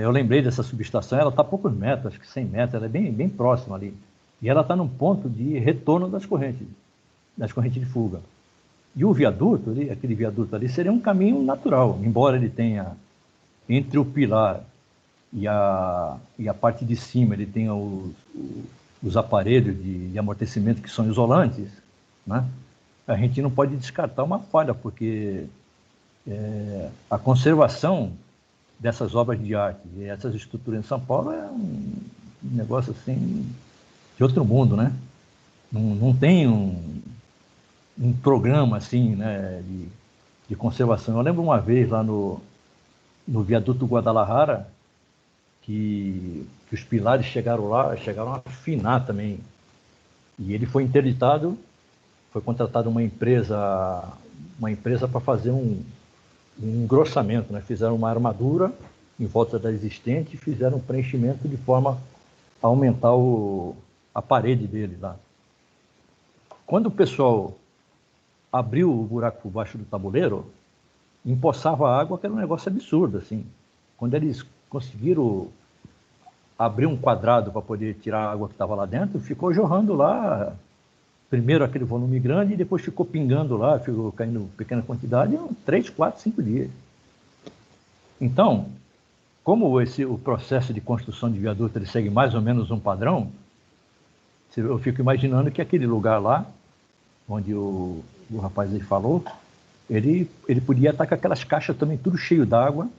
eu lembrei dessa subestação, ela está a poucos metros, acho que 100 metros, ela é bem próxima ali. E ela está num ponto de retorno das correntes de fuga. E o viaduto, aquele viaduto ali, seria um caminho natural, embora ele tenha, entre o pilar e a parte de cima, ele tenha os aparelhos de amortecimento que são isolantes, né? A gente não pode descartar uma falha, porque a conservação dessas obras de arte e essas estruturas em São Paulo é um negócio assim de outro mundo, né? Não tem um programa assim, né, de conservação. Eu lembro uma vez lá no viaduto Guadalajara que os pilares chegaram a afinar também. E ele foi interditado, foi contratada uma empresa para fazer um engrossamento, né? Fizeram uma armadura em volta da existente e fizeram um preenchimento de forma a aumentar a parede dele lá. Quando o pessoal abriu o buraco por baixo do tabuleiro, empoçava a água, que era um negócio absurdo, assim. Quando eles conseguiram abrir um quadrado para poder tirar a água que estava lá dentro, ficou jorrando lá, primeiro aquele volume grande, e depois ficou pingando lá, ficou caindo pequena quantidade, em 3, 4, 5 dias. Então, como o processo de construção de viaduto ele segue mais ou menos um padrão, eu fico imaginando que aquele lugar lá, onde o rapaz aí falou, ele podia estar com aquelas caixas também tudo cheio d'água,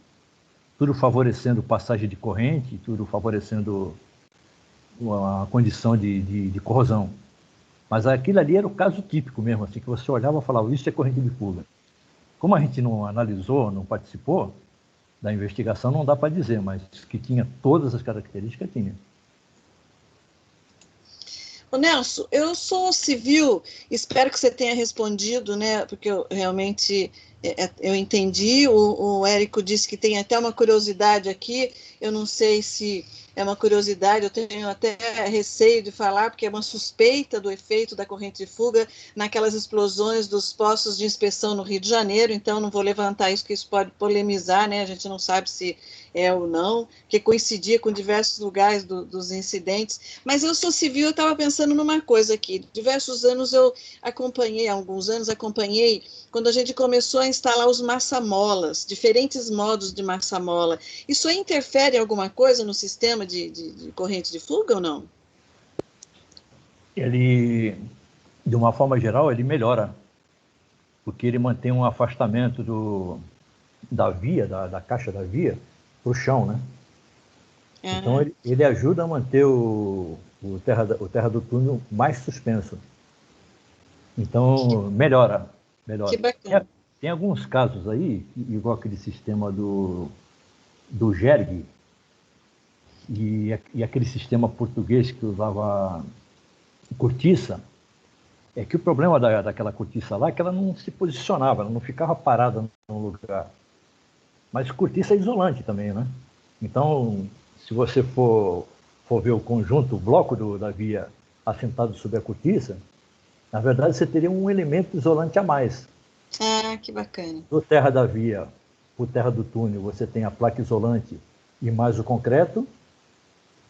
tudo favorecendo passagem de corrente, tudo favorecendo uma condição de corrosão. Mas aquilo ali era o caso típico mesmo, assim, que você olhava e falava, isso é corrente de fuga. Como a gente não analisou, não participou da investigação, não dá para dizer, mas que tinha todas as características, tinha. Ô Nelson, eu sou civil, espero que você tenha respondido, né? Porque eu realmente eu entendi. O Érico disse que tem até uma curiosidade aqui. Eu não sei se é uma curiosidade, eu tenho até receio de falar, porque é uma suspeita do efeito da corrente de fuga naquelas explosões dos postos de inspeção no Rio de Janeiro. Então, não vou levantar isso, que isso pode polemizar, né? A gente não sabe se é ou não, que coincidia com diversos lugares dos incidentes. Mas eu sou civil, eu estava pensando numa coisa aqui. Diversos anos eu acompanhei, há alguns anos acompanhei, quando a gente começou a instalar os maçamolas, diferentes modos de maçamola. Isso aí interfere em alguma coisa no sistema de corrente de fuga ou não? Ele, de uma forma geral, ele melhora, porque ele mantém um afastamento da via, da caixa da via, para o chão, né? Então, ele ajuda a manter o terra do túnel mais suspenso. Então, melhora. Que bacana. Tem alguns casos aí, igual aquele sistema do Gerg, e aquele sistema português que usava cortiça, é que o problema daquela cortiça lá é que ela não se posicionava, ela não ficava parada num lugar. Mas cortiça é isolante também, né? Então, se você for ver o conjunto, o bloco da via assentado sobre a cortiça, na verdade você teria um elemento isolante a mais. Ah, que bacana. Do terra da via para o terra do túnel, você tem a placa isolante e mais o concreto,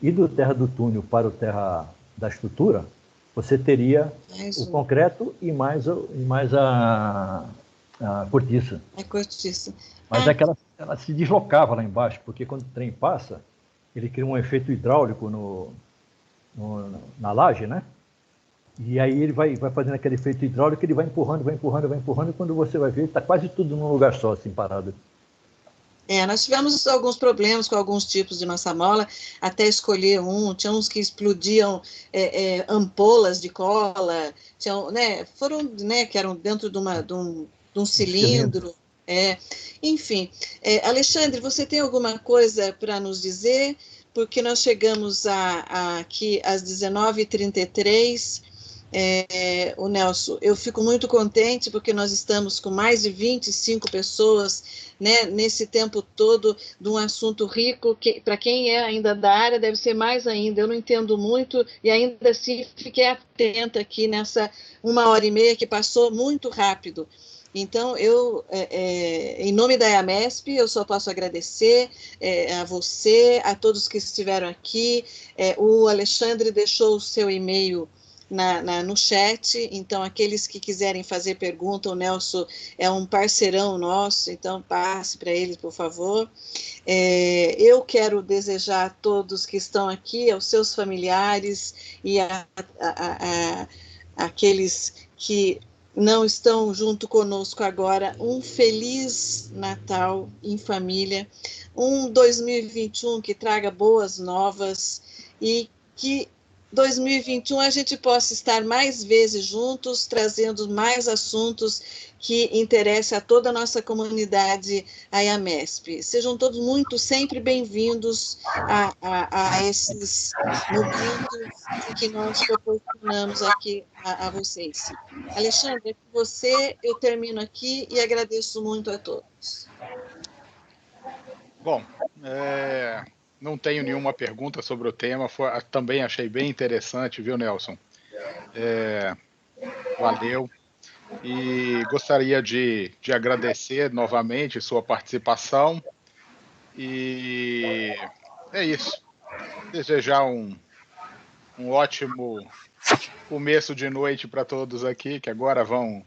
e do terra do túnel para o terra da estrutura, você teria o concreto e mais a cortiça. A cortiça. Mas ela se deslocava lá embaixo, porque quando o trem passa, ele cria um efeito hidráulico na laje, né? E aí ele vai fazendo aquele efeito hidráulico, ele vai empurrando, e quando você vai ver, está quase tudo num lugar só, assim, parado. Nós tivemos alguns problemas com alguns tipos de maçamola, até escolher tinha uns que explodiam ampolas de cola, tinham, né, que eram dentro de um cilindro. Enfim, Alexandre, você tem alguma coisa para nos dizer? Porque nós chegamos aqui às 19h33. O Nelson, eu fico muito contente porque nós estamos com mais de 25 pessoas, né, nesse tempo todo, de um assunto rico, que para quem é ainda da área deve ser mais ainda. Eu não entendo muito e ainda assim fiquei atenta aqui nessa 1h30 que passou muito rápido. Então, em nome da EAMESP, eu só posso agradecer a você, a todos que estiveram aqui. O Alexandre deixou o seu e-mail no chat, então aqueles que quiserem fazer pergunta, o Nelson é um parceirão nosso, então passe para ele, por favor. Eu quero desejar a todos que estão aqui, aos seus familiares e aqueles que não estão junto conosco agora, um feliz Natal em família, um 2021 que traga boas novas e que 2021 a gente possa estar mais vezes juntos, trazendo mais assuntos que interessem a toda a nossa comunidade AEAMESP. Sejam todos sempre bem-vindos a esses momentos que nós proporcionamos aqui a vocês. Alexandre, com você eu termino aqui e agradeço muito a todos. Bom, não tenho nenhuma pergunta sobre o tema, também achei bem interessante, viu, Nelson? Valeu. e gostaria de agradecer novamente sua participação. E é isso. Desejar um ótimo começo de noite para todos aqui, que agora vão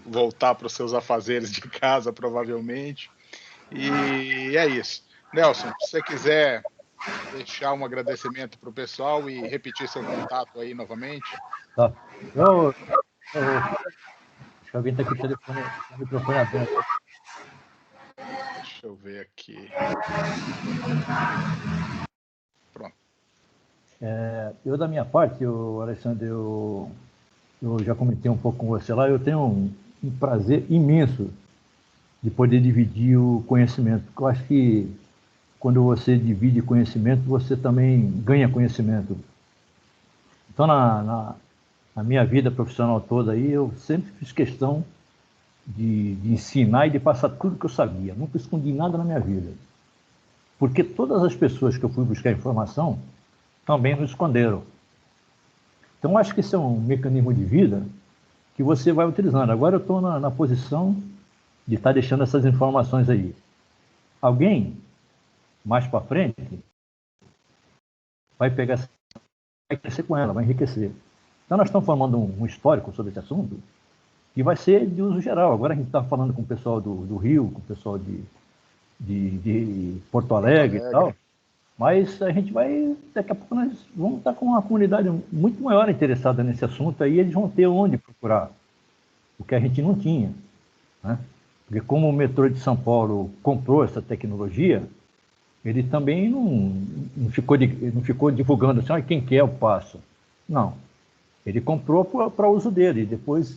voltar para os seus afazeres de casa, provavelmente. E é isso. Nelson, se você quiser deixar um agradecimento para o pessoal e repetir seu contato aí novamente. Tá. Acho que alguém está com o microfone aberto. Deixa eu ver aqui. Pronto. Eu, da minha parte, Alexandre, eu já comentei um pouco com você lá, eu tenho um prazer imenso de poder dividir o conhecimento. Eu acho que quando você divide conhecimento, você também ganha conhecimento. Então, na minha vida profissional toda aí, eu sempre fiz questão de ensinar e de passar tudo que eu sabia. Nunca escondi nada na minha vida. Porque todas as pessoas que eu fui buscar informação também nos esconderam. Então, acho que isso é um mecanismo de vida que você vai utilizando. Agora eu estou na posição de estar deixando essas informações aí. Alguém, mais para frente, vai pegar, vai crescer com ela, vai enriquecer. Então, nós estamos formando um histórico sobre esse assunto que vai ser de uso geral. Agora a gente está falando com o pessoal do Rio, com o pessoal de Porto Alegre e tal, mas a gente vai, daqui a pouco nós vamos estar com uma comunidade muito maior interessada nesse assunto, aí eles vão ter onde procurar, o que a gente não tinha, né? Porque como o metrô de São Paulo comprou essa tecnologia, ele também não ficou divulgando assim, quem quer eu passo. Não, ele comprou para uso dele, e depois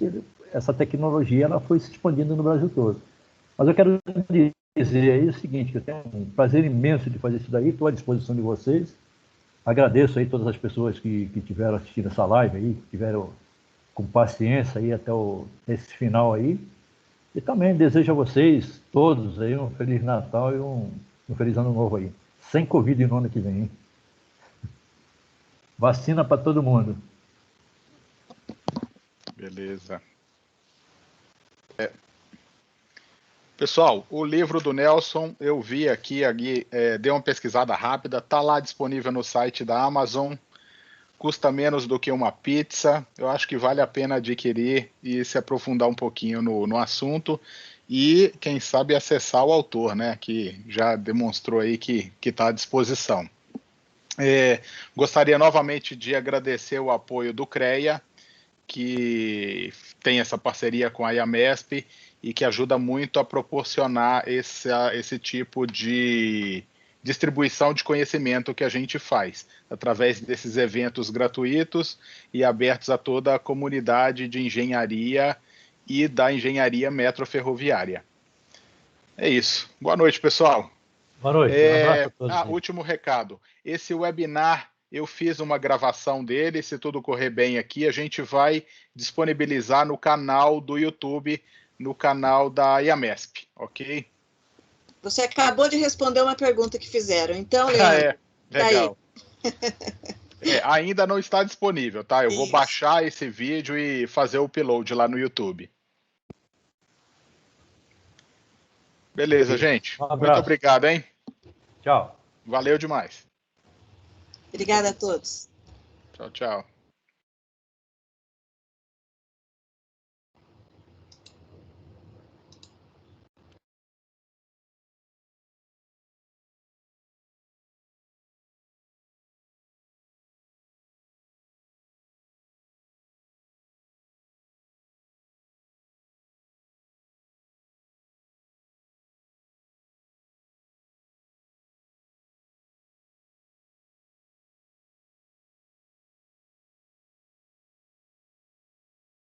essa tecnologia ela foi se expandindo no Brasil todo. Mas eu quero dizer aí o seguinte, que eu tenho um prazer imenso de fazer isso daí, estou à disposição de vocês. Agradeço aí todas as pessoas que tiveram assistindo essa live aí, que tiveram com paciência aí até esse final aí. E também desejo a vocês todos aí um Feliz Natal e um Feliz Ano Novo aí. Sem Covid no ano que vem, hein? Vacina para todo mundo. Beleza. Pessoal, o livro do Nelson, eu vi aqui, dei uma pesquisada rápida, está lá disponível no site da Amazon, custa menos do que uma pizza, eu acho que vale a pena adquirir e se aprofundar um pouquinho no assunto e, quem sabe, acessar o autor, né, que já demonstrou aí que está à disposição. Gostaria novamente de agradecer o apoio do CREA, que tem essa parceria com a IAMESP e que ajuda muito a proporcionar esse tipo de distribuição de conhecimento que a gente faz, através desses eventos gratuitos e abertos a toda a comunidade de engenharia e da engenharia metroferroviária. É isso. Boa noite, pessoal. Boa noite. Um abraço a todos. Último recado. Esse webinar, eu fiz uma gravação dele, se tudo correr bem aqui, a gente vai disponibilizar no canal do YouTube, no canal da IAMESP, ok? Você acabou de responder uma pergunta que fizeram, então, Leandro, legal. Ainda não está disponível, tá? Eu vou baixar esse vídeo e fazer o upload lá no YouTube. Beleza, gente. Muito obrigado, hein? Tchau. Valeu demais. Obrigada a todos. Tchau, tchau.